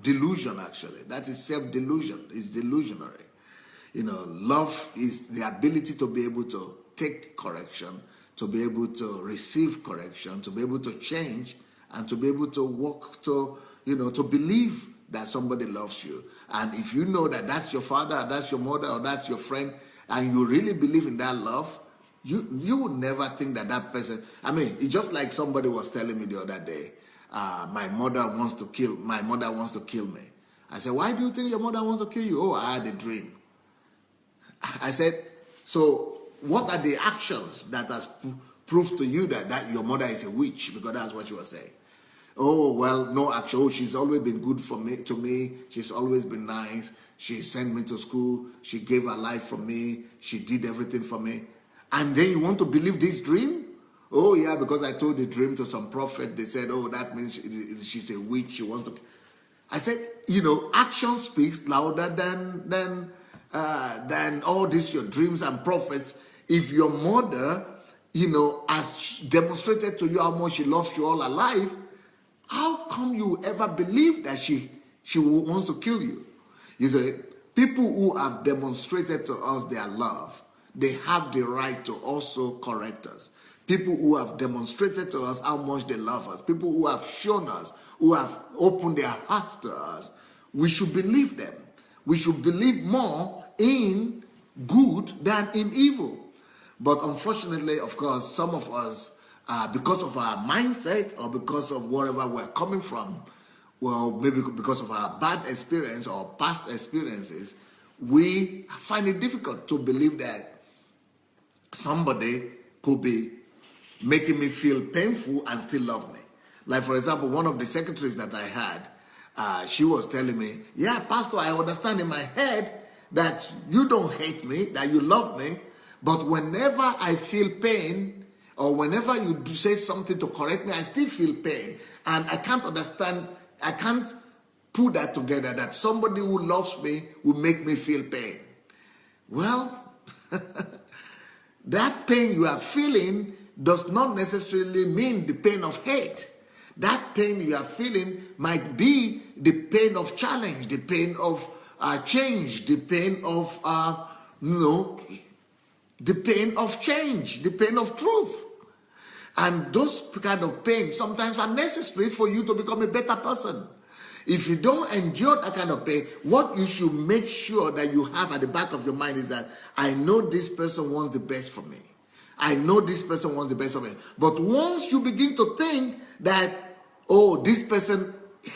delusion actually. That is self-delusion. It's delusionary. Love is the ability to be able to take correction, to be able to receive correction, to be able to change, and to be able to walk to, to believe that somebody loves you. And if you know that that's your father, or that's your mother, or that's your friend, and you really believe in that love, you would never think that that person, I mean, it's just like somebody was telling me the other day, my mother wants to kill me. I said, why do you think your mother wants to kill you? Oh, I had a dream. I said, so what are the actions that has proved to you that your mother is a witch? Because that's what you were saying. Oh, well, no action. Oh, she's always been good to me. She's always been nice. She sent me to school. She gave her life for me. She did everything for me. And then you want to believe this dream? Oh, yeah, because I told the dream to some prophet. They said, oh, that means she's a witch. She wants to... I said, action speaks louder than all this, your dreams and prophets. If your mother, has demonstrated to you how much she loves you all her life, how come you ever believe that she wants to kill you? You see, people who have demonstrated to us their love, they have the right to also correct us. People who have demonstrated to us how much they love us, people who have shown us, who have opened their hearts to us, we should believe them. We should believe more in good than in evil. But unfortunately, of course, some of us, because of our mindset or because of wherever we're coming from, well, maybe because of our bad experience or past experiences, we find it difficult to believe that somebody could be making me feel painful and still love me. Like, for example, one of the secretaries that I had, she was telling me, yeah, Pastor, I understand in my head that you don't hate me, that you love me, but whenever I feel pain, or whenever you do say something to correct me, I still feel pain. And I can't understand, I can't put that together, that somebody who loves me will make me feel pain. Well, that pain you are feeling does not necessarily mean the pain of hate. That pain you are feeling might be the pain of challenge, the pain of change, the pain of, the pain of change, the pain of truth. And those kind of pain sometimes are necessary for you to become a better person. If you don't endure that kind of pain, what you should make sure that you have at the back of your mind is that I know this person wants the best for me. I know this person wants the best for me. But once you begin to think that, oh, this person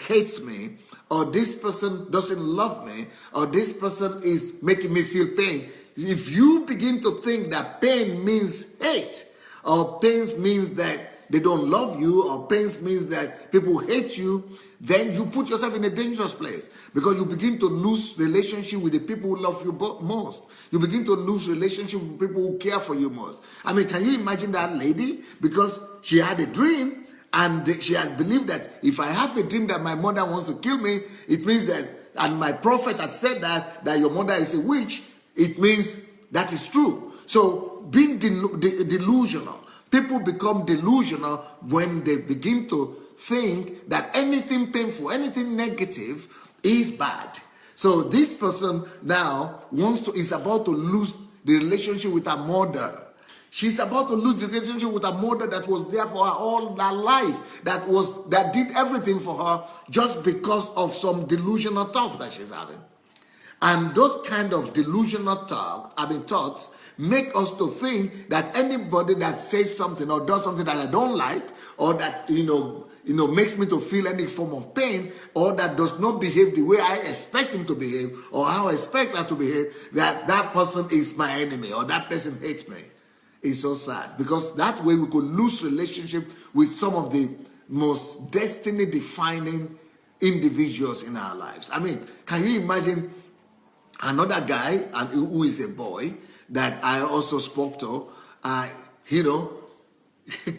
hates me, or this person doesn't love me, or this person is making me feel pain, if you begin to think that pain means hate, or pain means that they don't love you, or pain means that people hate you, then you put yourself in a dangerous place, because you begin to lose relationship with the people who love you most. You begin to lose relationship with people who care for you most. I mean, can you imagine that lady? Because she had a dream, and she has believed that if I have a dream that my mother wants to kill me, it means that, and my prophet had said that your mother is a witch, it means that is true. So being delusional, people become delusional when they begin to think that anything painful, anything negative is bad. So this person now is about to lose the relationship with her mother. She's about to lose the relationship with her mother that was there for her all her life, that did everything for her just because of some delusional thoughts that she's having. And those kind of delusional thoughts make us to think that anybody that says something or does something that I don't like, or that makes me to feel any form of pain, or that does not behave the way I expect him to behave, or how I expect her to behave, that person is my enemy, or that person hates me. It's so sad, because that way we could lose relationship with some of the most destiny-defining individuals in our lives. I mean, can you imagine another guy who is a boy that I also spoke to, he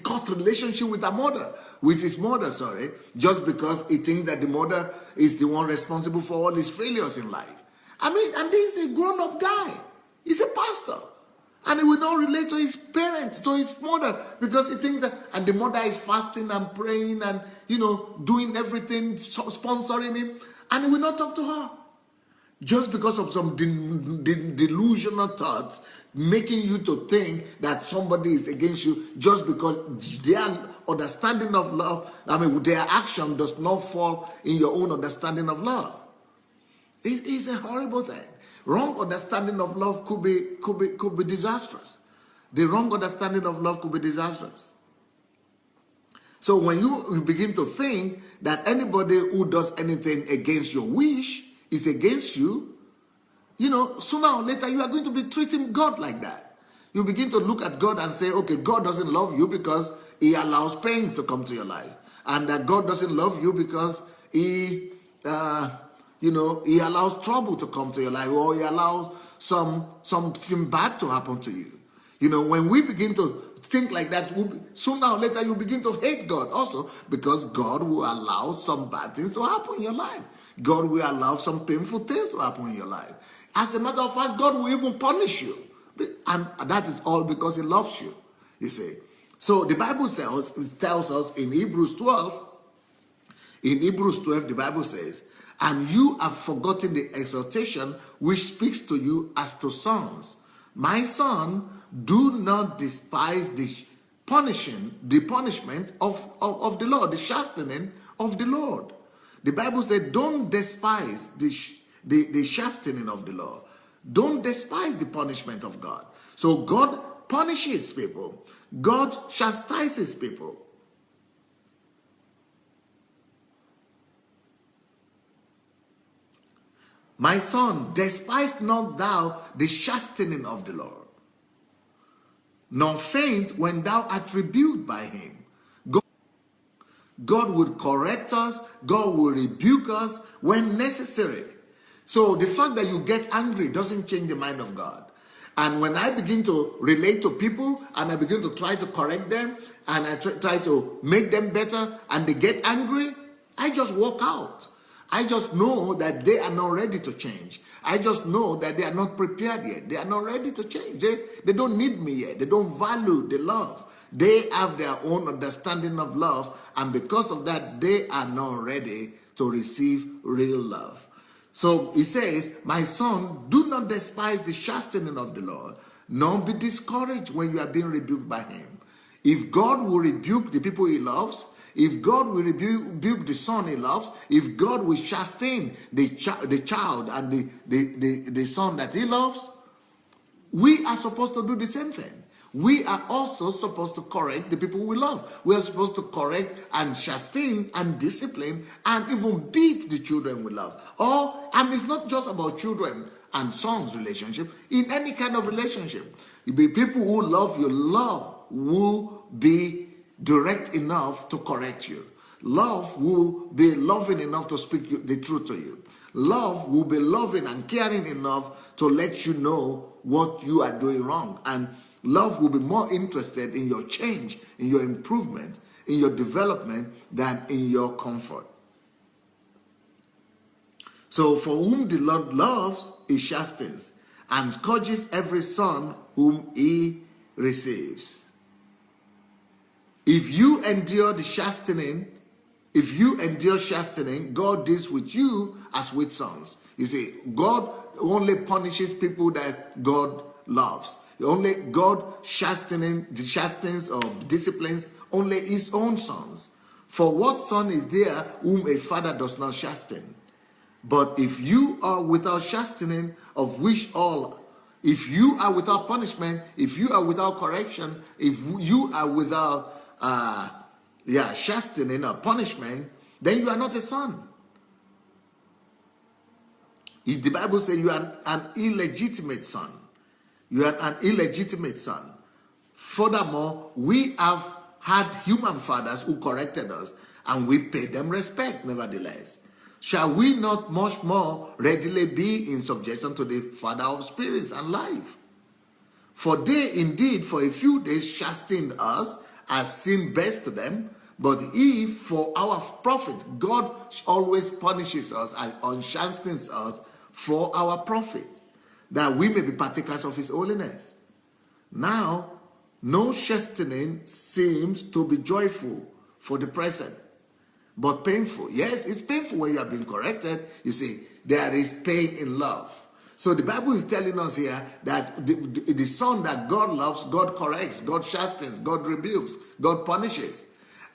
cut relationship with his mother, just because he thinks that the mother is the one responsible for all his failures in life. I mean, and this is a grown-up guy. He's a pastor. And he will not relate to his parents, to his mother, because he thinks that, and the mother is fasting and praying and, doing everything, sponsoring him, and he will not talk to her. Just because of some delusional thoughts, making you to think that somebody is against you just because their understanding of love, their action does not fall in your own understanding of love. It's a horrible thing. Wrong understanding of love could be disastrous. The wrong understanding of love could be disastrous. So when you begin to think that anybody who does anything against your wish is against you, sooner or later you are going to be treating God like that. You begin to look at God and say, okay, God doesn't love you because he allows pains to come to your life. And that God doesn't love you because he allows trouble to come to your life, or he allows something bad to happen to you. When we begin to think like that, sooner or later you begin to hate God also, because God will allow some bad things to happen in your life. God will allow some painful things to happen in your life. As a matter of fact, God will even punish you. And that is all because he loves you, you see. So the Bible tells us in Hebrews 12, the Bible says, and you have forgotten the exhortation which speaks to you as to sons. My son, do not despise the punishment of the Lord, the chastening of the Lord. The Bible said, don't despise the chastening of the Lord. Don't despise the punishment of God. So God punishes people. God chastises people. My son, despise not thou the chastening of the Lord, nor faint when thou art rebuked by him. God will correct us. God will rebuke us when necessary. So the fact that you get angry doesn't change the mind of God. And when I begin to relate to people and I begin to try to correct them and I try to make them better and they get angry, I just walk out. I just know that they are not ready to change. I just know that they are not prepared yet. They are not ready to change. They don't need me yet. They don't value the love. They have their own understanding of love, and because of that, they are not ready to receive real love. So he says, my son, do not despise the chastening of the Lord, nor be discouraged when you are being rebuked by him. If God will rebuke the people he loves, if God will rebuke the son he loves, if God will chasten the child and the son that he loves, we are supposed to do the same thing. We are also supposed to correct the people we love. We are supposed to correct and chasten and discipline and even beat the children we love. And it's not just about children and sons relationship. In any kind of relationship, the people who love you, love will be direct enough to correct you. Love will be loving enough to speak the truth to you. Love will be loving and caring enough to let you know what you are doing wrong. And love will be more interested in your change, in your improvement, in your development than in your comfort. So for whom the Lord loves, he chastens and scourges every son whom he receives. If you endure chastening, God deals with you as with sons. You see, God only punishes people that God loves. Only God chastens or disciplines only his own sons. For what son is there whom a father does not chasten? But if you are without chastening, of which all, if you are without punishment, if you are without correction, if you are without chastening or punishment, then you are not a son. The Bible says you are an illegitimate son. You are an illegitimate son. Furthermore, we have had human fathers who corrected us, and we paid them respect nevertheless. Shall we not much more readily be in subjection to the Father of spirits and life? For they indeed for a few days chastened us as seemed best to them, but if for our profit, God always punishes us and chastens us for our profit, that we may be partakers of his holiness. Now, no chastening seems to be joyful for the present, but painful. Yes, it's painful when you are being corrected. You see, there is pain in love. So the Bible is telling us here that the son that God loves, God corrects, God chastens, God rebukes, God punishes.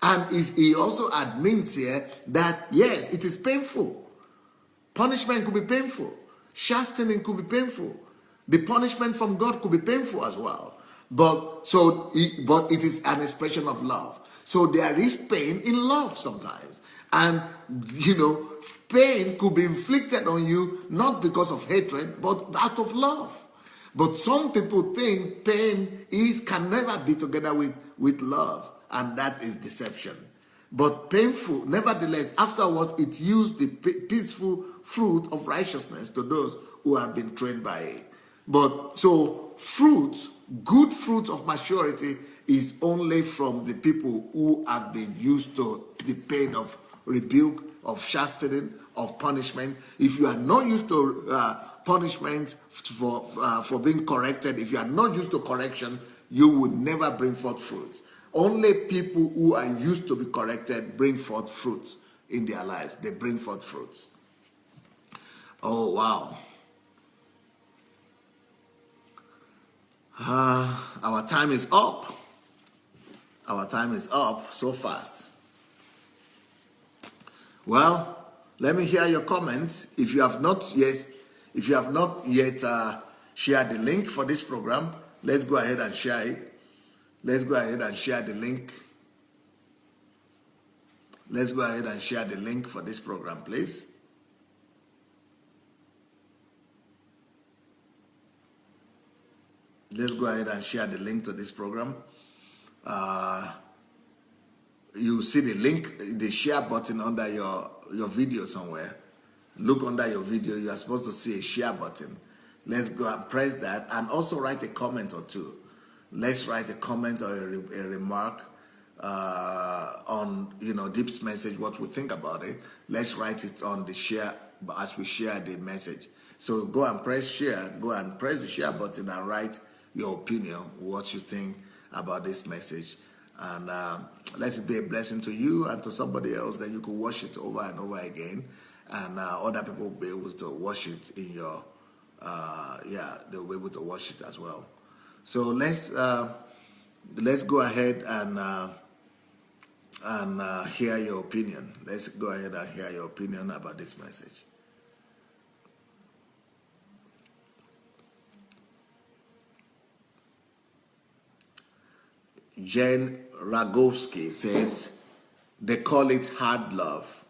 And he also admits here that, yes, it is painful. Punishment could be painful. Chastening could be painful. The punishment from God could be painful as well. But it is an expression of love. So there is pain in love sometimes. And, pain could be inflicted on you not because of hatred, but out of love. But some people think pain can never be together with love, and that is deception. But painful, nevertheless, afterwards it yields the peaceful fruit of righteousness to those who have been trained by it. But so good fruit of maturity is only from the people who have been used to the pain of rebuke, of chastening, of punishment. If you are not used to punishment for being corrected, if you are not used to correction, you will never bring forth fruits. Only people who are used to be corrected bring forth fruits in their lives. They bring forth fruits. Oh, wow. Our time is up. Our time is up so fast. Well, let me hear your comments. If you have not yet shared the link for this program, let's go ahead and share it. Let's go ahead and share the link. Let's go ahead and share the link for this program, please. Let's go ahead and share the link to this program. You see the link, the share button under your video somewhere. Look under your video. You are supposed to see a share button. Let's go and press that, and also write a comment or two. Let's write a comment or a remark on Deep's message, what we think about it. Let's write it on the share as we share the message. So go and press share. Go and press the share button and write your opinion, what you think about this message. And let it be a blessing to you and to somebody else, that you could watch it over and over again, and other people will be able to watch it in your they'll be able to watch it as well. So let's go ahead and hear your opinion. Let's go ahead and hear your opinion about this message. Jen Ragovsky says they call it hard love.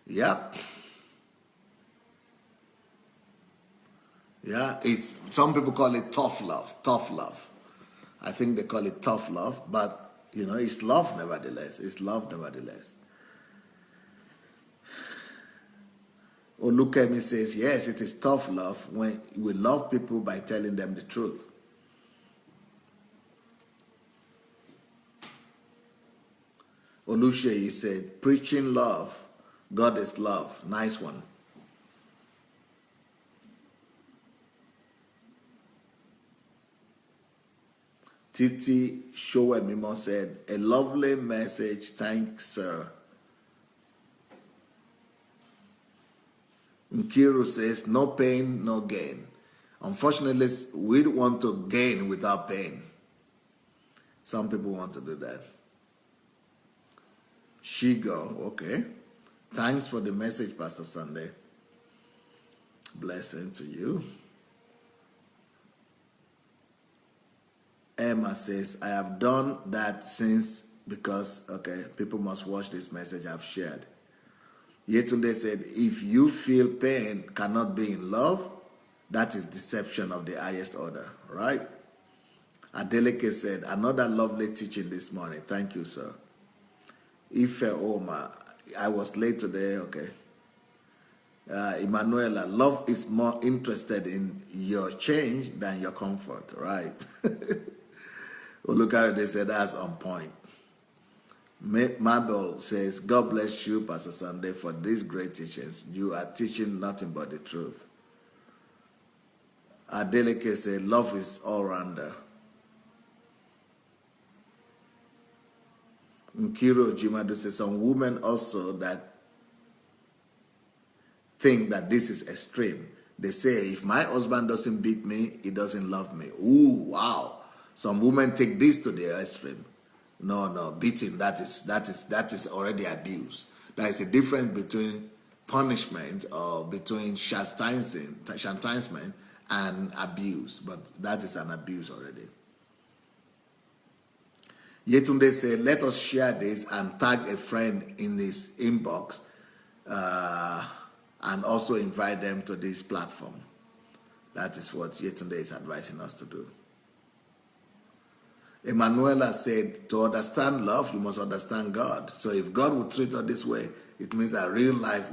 Yep. Yeah, some people call it tough love. Tough love. I think they call it tough love, but it's love nevertheless. It's love nevertheless. Olukemi says, yes, it is tough love when we love people by telling them the truth. Olushe, you said, preaching love. God is love. Nice one. Titi Showemimo said, a lovely message. Thanks, sir. Nkiru says, no pain, no gain. Unfortunately, we don't want to gain without pain. Some people want to do that. Shigo, okay. Thanks for the message, Pastor Sandey. Blessing to you. Emma says, I have done that because people must watch this message I've shared. Yetunde said, if you feel pain cannot be in love, that is deception of the highest order, right? Adeleke said, another lovely teaching this morning. Thank you, sir. Ife Oma, I was late today, okay. Emanuela, love is more interested in your change than your comfort, right? Look how they said that's on point. Mabel says, God bless you, Pastor Sandey, for these great teachings. You are teaching nothing but the truth. Adeleke said, love is all-rounder. Nkiro Jimadu says, some women also that think that this is extreme. They say, if my husband doesn't beat me, he doesn't love me. Ooh, wow. Some women take this to the extreme. No, beating, that is already abuse. There is a difference between punishment or between chastisement and abuse, but that is an abuse already. Yetunde said, let us share this and tag a friend in this inbox and also invite them to this platform. That is what Yetunde is advising us to do. Emanuela said, to understand love, you must understand God. So if God would treat us this way, it means that real life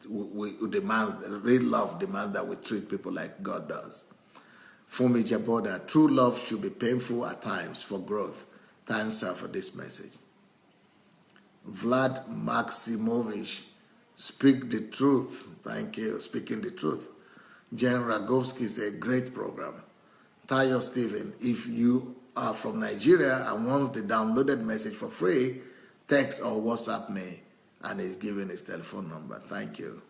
real love demands that we treat people like God does. Fumi Jaboda, true love should be painful at times for growth. Thanks, sir, for this message. Vlad Maximovich, speak the truth. Thank you, speaking the truth. Jen Ragovsky said, great program. Tayo Stephen, if you are from Nigeria and wants the downloaded message for free, text or WhatsApp me, and he's giving his telephone number. Thank you.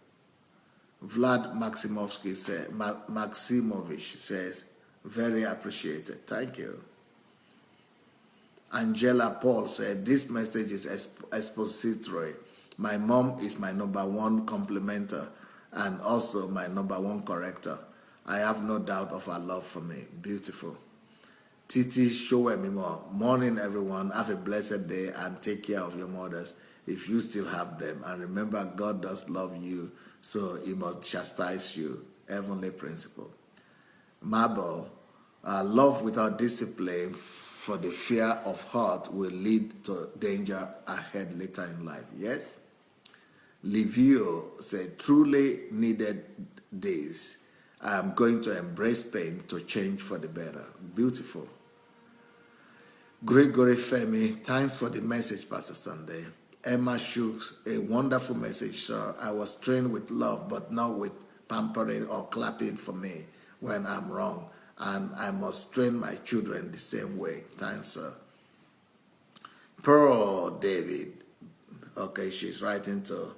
Vlad Maximovich says, very appreciated. Thank you. Angela Paul said, this message is expository. My mom is my #1 complimenter and also my #1 corrector. I have no doubt of her love for me. Beautiful. Titi Showemimo, morning everyone. Have a blessed day and take care of your mothers if you still have them. And remember, God does love you, so he must chastise you. Heavenly principle. Marble, love without discipline for the fear of hurt will lead to danger ahead later in life. Yes? Livio said, truly needed this. I am going to embrace pain to change for the better. Beautiful. Gregory Femi, thanks for the message, Pastor Sandey. Emma Shooks, a wonderful message, sir. I was trained with love, but not with pampering or clapping for me when I'm wrong. And I must train my children the same way. Thanks, sir. Pearl David. Okay, she's writing to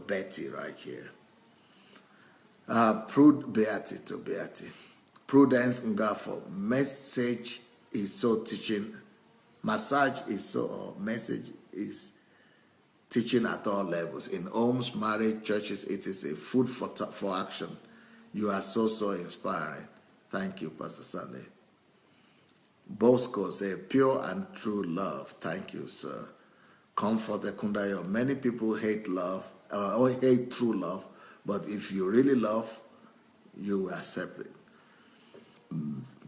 Betty right here. Beatty to Beatty. Prudence Ngafo. Message is so teaching. Message is teaching at all levels. In homes, marriage, churches, it is a food for action. You are so inspiring. Thank you, Pastor Sandey. Bosco say pure and true love. Thank you, sir. Comfort Ekundayo. Many people hate love or hate true love, but if you really love, you accept it.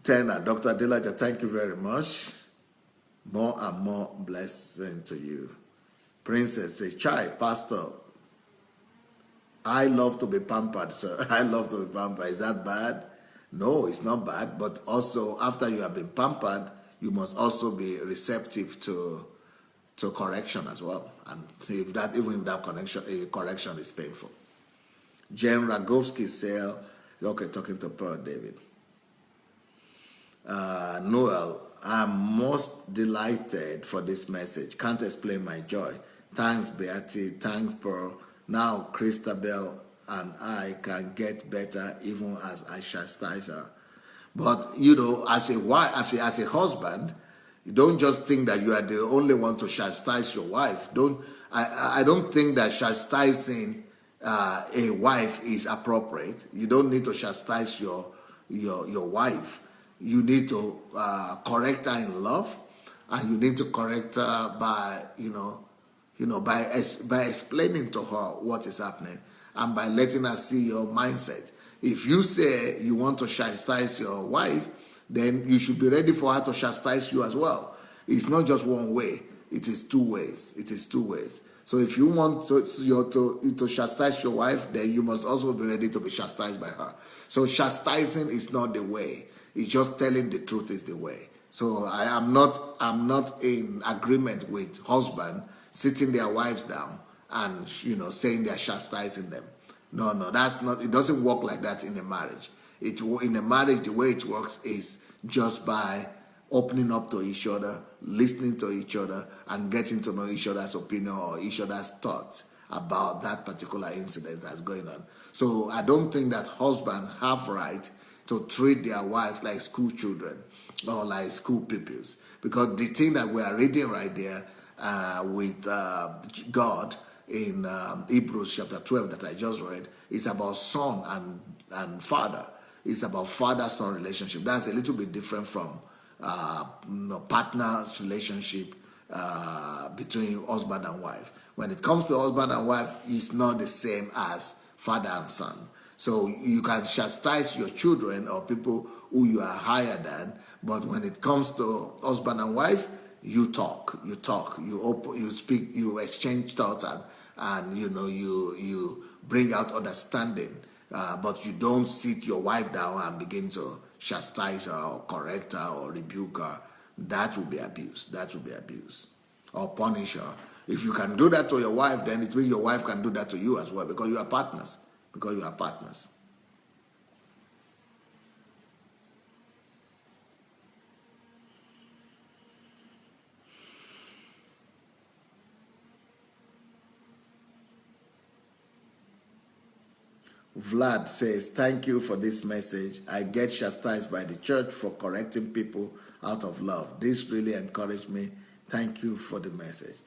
Dr. Adelaja, thank you very much. More and more blessing to you. Princess say, Chai, Pastor, I love to be pampered, sir. I love to be pampered. Is that bad? No, it's not bad. But also, after you have been pampered, you must also be receptive to correction as well. And even if that correction is painful. Jen Ragovsky said, okay, talking to Pearl David. Noel, I'm most delighted for this message. Can't explain my joy. Thanks, Beatty. Thanks, Pearl. Now, Christabel and I can get better even as I chastise her. But, as a wife, as a husband, you don't just think that you are the only one to chastise your wife. I don't think that chastising a wife is appropriate. You don't need to chastise your wife. You need to correct her in love, and you need to correct her by by explaining to her what is happening and by letting her see your mindset. If you say you want to chastise your wife, then you should be ready for her to chastise you as well. It's not just one way. It is two ways. It is two ways. So if you want to chastise your wife, then you must also be ready to be chastised by her. So chastising is not the way. It's just telling the truth is the way. So I'm not in agreement with husband sitting their wives down and saying they're chastising them. No, that's not. It doesn't work like that in a marriage. In a marriage, the way it works is just by opening up to each other, listening to each other, and getting to know each other's opinion or each other's thoughts. about that particular incident that's going on. So I don't think that husbands have right to treat their wives like school children or like school pupils. Because the thing that we are reading right there with God in Hebrews chapter 12 that I just read is about son and father. It's about father-son relationship. That's a little bit different from partner's relationship between husband and wife. When it comes to husband and wife, it's not the same as father and son. So you can chastise your children or people who you are higher than, but when it comes to husband and wife, you talk, you speak, you exchange thoughts, and you bring out understanding. But you don't sit your wife down and begin to chastise her or correct her or rebuke her. That will be abuse. Or punish her. If you can do that to your wife, then it means your wife can do that to you as well, because you are partners. Vlad says, thank you for this message. I get chastised by the church for correcting people out of love. This really encouraged me. Thank you for the message.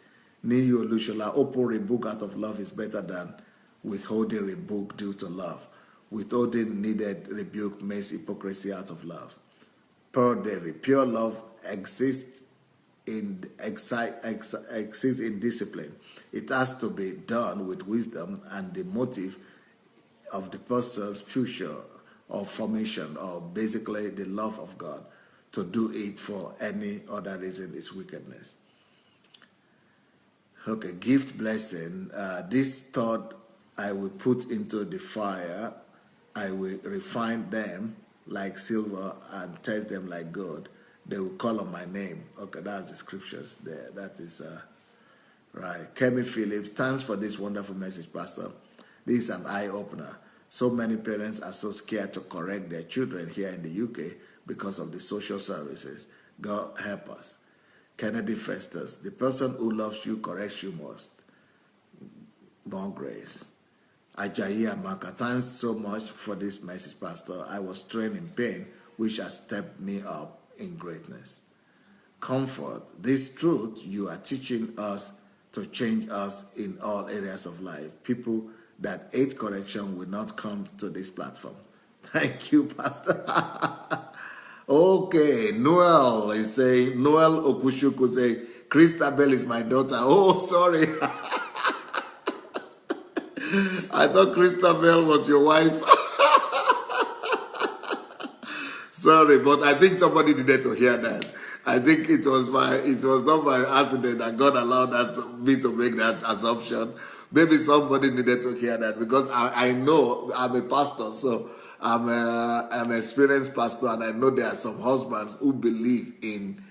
Niyo Lushola, open rebuke out of love is better than withholding rebuke due to love. Withholding needed rebuke makes hypocrisy out of love. Pearl David, pure love exists in discipline. It has to be done with wisdom and the motive of the person's future or formation, or basically the love of God. To do it for any other reason is wickedness. Okay, gift blessing. This thought I will put into the fire. I will refine them like silver and test them like gold. They will call on my name. Okay, that's the scriptures there. That is right. Kemi Phillips, thanks for this wonderful message, Pastor. This is an eye-opener. So many parents are so scared to correct their children here in the UK because of the social services. God help us. Kennedy Festus, the person who loves you corrects you most. More grace. Ajayi Amaka, thanks so much for this message, Pastor. I was trained in pain, which has stepped me up in greatness. Comfort, this truth you are teaching us to change us in all areas of life. People that hate correction will not come to this platform. Thank you, Pastor. Okay, Noel is saying, Noel Okushuku say, Christabel is my daughter. Oh, sorry. I thought Christabel was your wife. Sorry, but I think somebody needed to hear that. I think it was not by accident that God allowed me to make that assumption. Maybe somebody needed to hear that, because I know I'm a pastor, so I'm an experienced pastor, and I know there are some husbands who believe in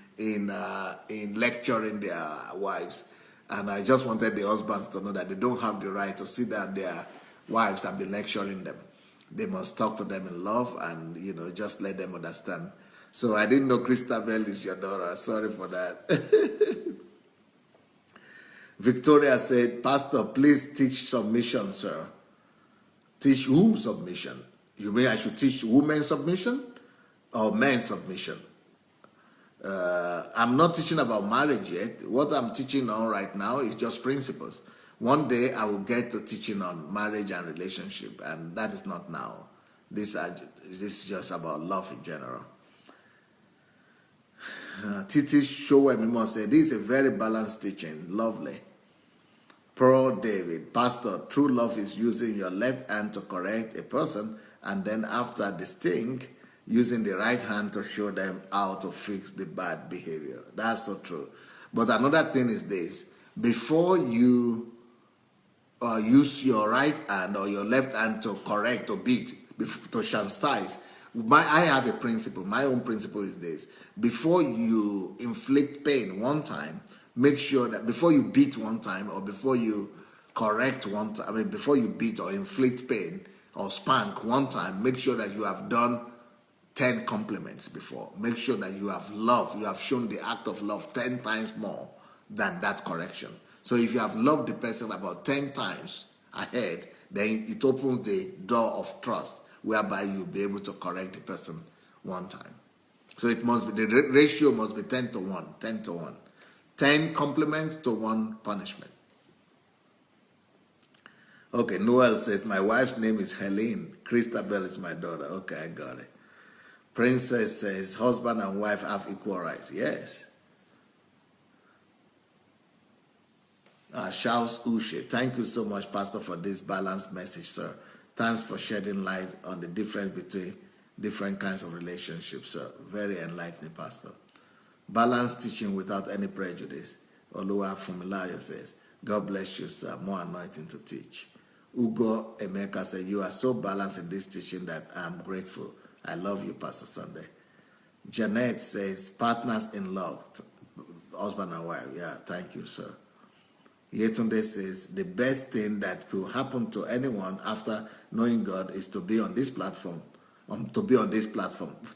lecturing their wives, and I just wanted the husbands to know that they don't have the right to sit down their wives and be lecturing them. They must talk to them in love and just let them understand. So I didn't know Christabel is your daughter. Sorry for that. Victoria said, Pastor, please teach submission, sir. Teach whom submission? You mean I should teach women submission or men submission? I'm not teaching about marriage yet. What I'm teaching on right now is just principles. One day I will get to teaching on marriage and relationship, and that is not now. This is just about love in general. Titi Showemimo said, this is a very balanced teaching. Lovely. Pearl David, Pastor, true love is using your left hand to correct a person, and then after the sting, using the right hand to show them how to fix the bad behavior. That's so true. But another thing is this: before you use your right hand or your left hand to correct or beat, to chastise, I have a principle. My own principle is this: before you inflict pain one time, make sure that before you beat one time, or before you correct one time, before you beat or inflict pain or spank one time, make sure that you have done 10 compliments before. Make sure that you have love, you have shown the act of love 10 times more than that correction. So if you have loved the person about 10 times ahead, then it opens the door of trust whereby you'll be able to correct the person one time. So it must be, the ratio must be 10 to 1, 10 to 1. 10 compliments to 1 punishment. Okay, Noel says, my wife's name is Helene. Christabel is my daughter. Okay, I got it. Princess says, husband and wife have equal rights. Yes. Charles Ushe, thank you so much, Pastor, for this balanced message, sir. Thanks for shedding light on the difference between different kinds of relationships, sir. Very enlightening, Pastor. Balanced teaching without any prejudice. Oluwa Fumilayo says, God bless you, sir. More anointing to teach. Ugo Emeka said, you are so balanced in this teaching that I'm grateful. I love you, Pastor Sandey. Janet says, partners in love, husband and wife. Yeah, thank you, sir. Yetunde says, the best thing that could happen to anyone after knowing God is to be on this platform.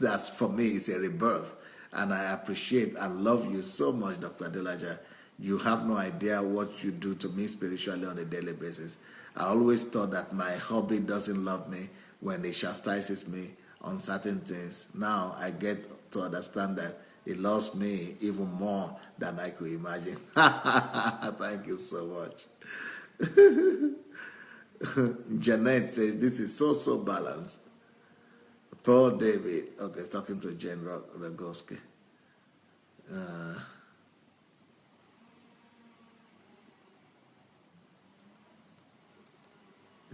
That's, for me, it's a rebirth. And I appreciate and love you so much, Dr. Adelaja. You have no idea what you do to me spiritually on a daily basis. I always thought that my hobby doesn't love me when it chastises me on certain things. Now I get to understand that it loves me even more than I could imagine. Thank you so much. Janet says, this is so balanced. Paul David, okay, talking to General Rogowski.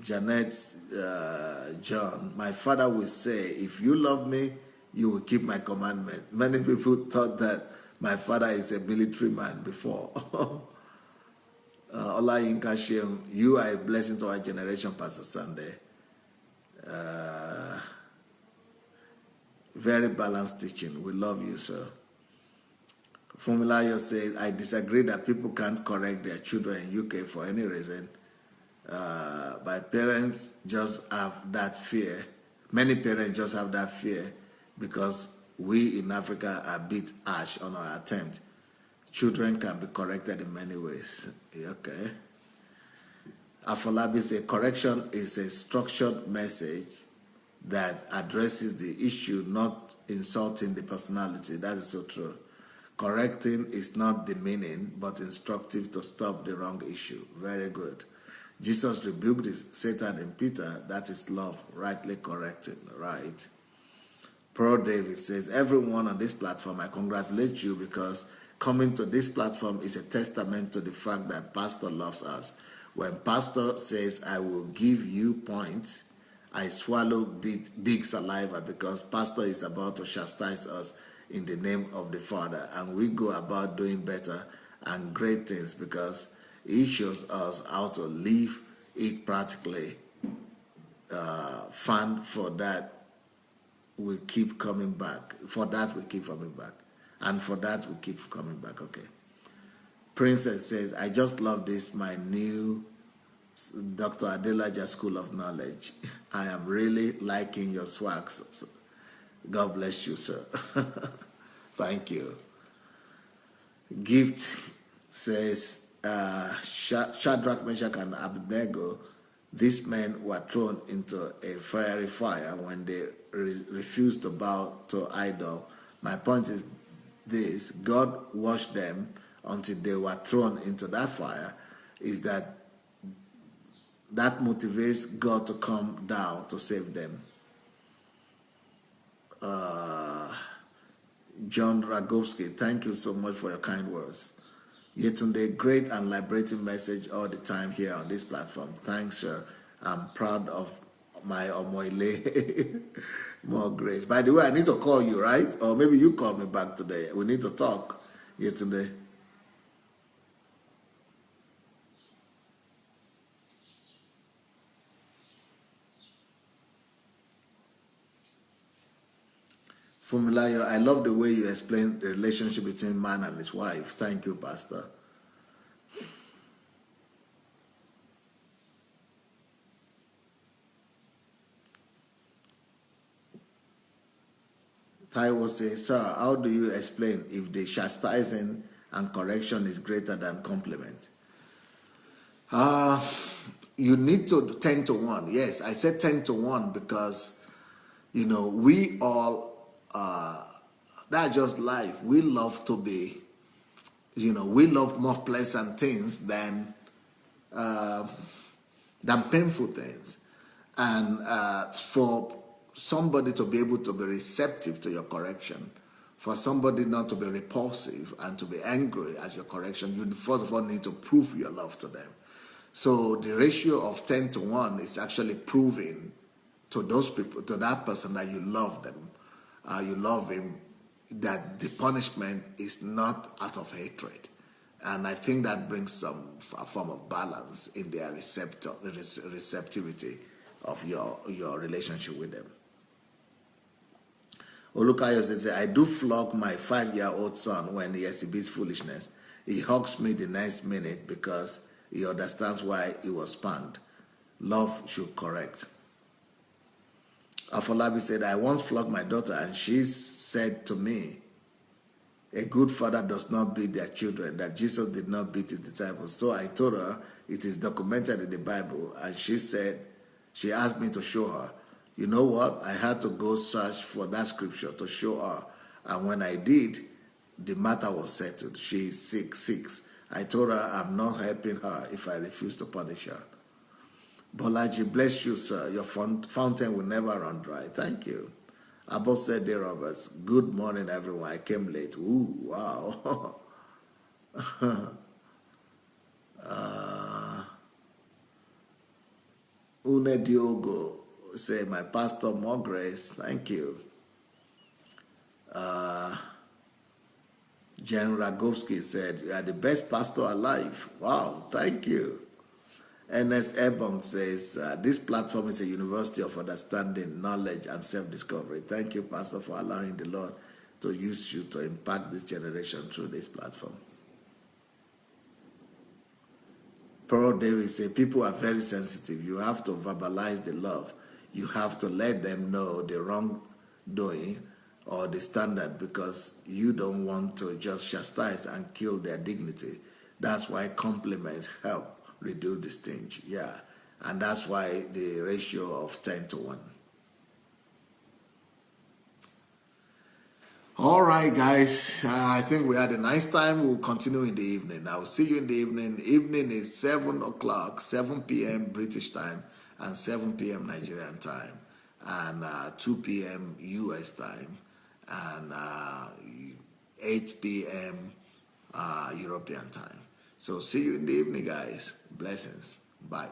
Janet John, my father will say, if you love me, you will keep my commandment. Many people thought that my father is a military man before. Ola Yinka Sheung, you are a blessing to our generation, Pastor Sandey. Very balanced teaching. We love you, sir. Formulayo says, I disagree that people can't correct their children in UK for any reason. My parents just have that fear. Many parents just have that fear because we in Africa are a bit harsh on our attempt. Children can be corrected in many ways. Okay. Afolabi says, correction is a structured message that addresses the issue, not insulting the personality. That is so true. Correcting is not demeaning, but instructive to stop the wrong issue. Very good. Jesus rebuked Satan and Peter. That is love, rightly correcting, right? Pro David says, everyone on this platform, I congratulate you because coming to this platform is a testament to the fact that Pastor loves us. When Pastor says, I will give you points, I swallow big saliva because Pastor is about to chastise us in the name of the Father. And we go about doing better and great things because he shows us how to live it practically. Fun for that, we keep coming back. For that, we keep coming back. And for that, we keep coming back. Okay. Princess says, I just love this, my new Dr. Adelaja School of Knowledge. I am really liking your swags. God bless you, sir. Thank you. Gift says, Shadrach, Meshach, and Abednego, these men were thrown into a fiery fire when they refused to bow to idol. My point is this: God washed them until they were thrown into that fire. Is that motivates God to come down to save them. John Ragowski, thank you so much for your kind words. Yetunde, great and liberating message all the time here on this platform. Thanks, sir. I'm proud of my Omoile. More grace. By the way, I need to call you, right? Or maybe you call me back today. We need to talk, Yetunde. Fumilayo, I love the way you explain the relationship between man and his wife. Thank you, Pastor. Taiwo says, sir, how do you explain if the chastising and correction is greater than compliment? You need to 10 to 1. Yes, I said 10 to 1 because, we all, that's just life. We love to be, we love more pleasant things than painful things. And for somebody to be able to be receptive to your correction, for somebody not to be repulsive and to be angry at your correction, you first of all need to prove your love to them. So the ratio of 10 to 1 is actually proving to those people, to that person, that you love them, you love him, that the punishment is not out of hatred. And I think that brings a form of balance in their receptivity of your relationship with them. Olukayo says, I do flog my 5-year-old son when he exhibits foolishness. He hugs me the next minute because he understands why he was spanked. Love should correct. Afolabi said, I once flogged my daughter and she said to me, a good father does not beat their children, that Jesus did not beat his disciples. So I told her it is documented in the Bible, and she asked me to show her. You know what? I had to go search for that scripture to show her. And when I did, the matter was settled. She is sick. I told her I'm not helping her if I refuse to punish her. Bolaji, bless you, sir. Your fountain will never run dry. Thank you. Abosede Roberts, good morning, everyone. I came late. Ooh, wow. Une Diogo say, my pastor, more grace. Thank you. Jen Ragovsky said, you are the best pastor alive. Wow, thank you. Ernest Ebong says, this platform is a university of understanding, knowledge, and self-discovery. Thank you, Pastor, for allowing the Lord to use you to impact this generation through this platform. Pearl Davis says, people are very sensitive. You have to verbalize the love. You have to let them know the wrongdoing or the standard, because you don't want to just chastise and kill their dignity. That's why compliments help reduce the stench. Yeah, and that's why the ratio of 10 to 1. All right, guys, I think we had a nice time. We'll continue in the evening. I'll see you in the evening. Evening is 7 o'clock, 7 p.m. British time, and 7 p.m. Nigerian time, and 2 p.m. U.S. time, and 8 p.m. European time. So see you in the evening, guys. Blessings. Bye.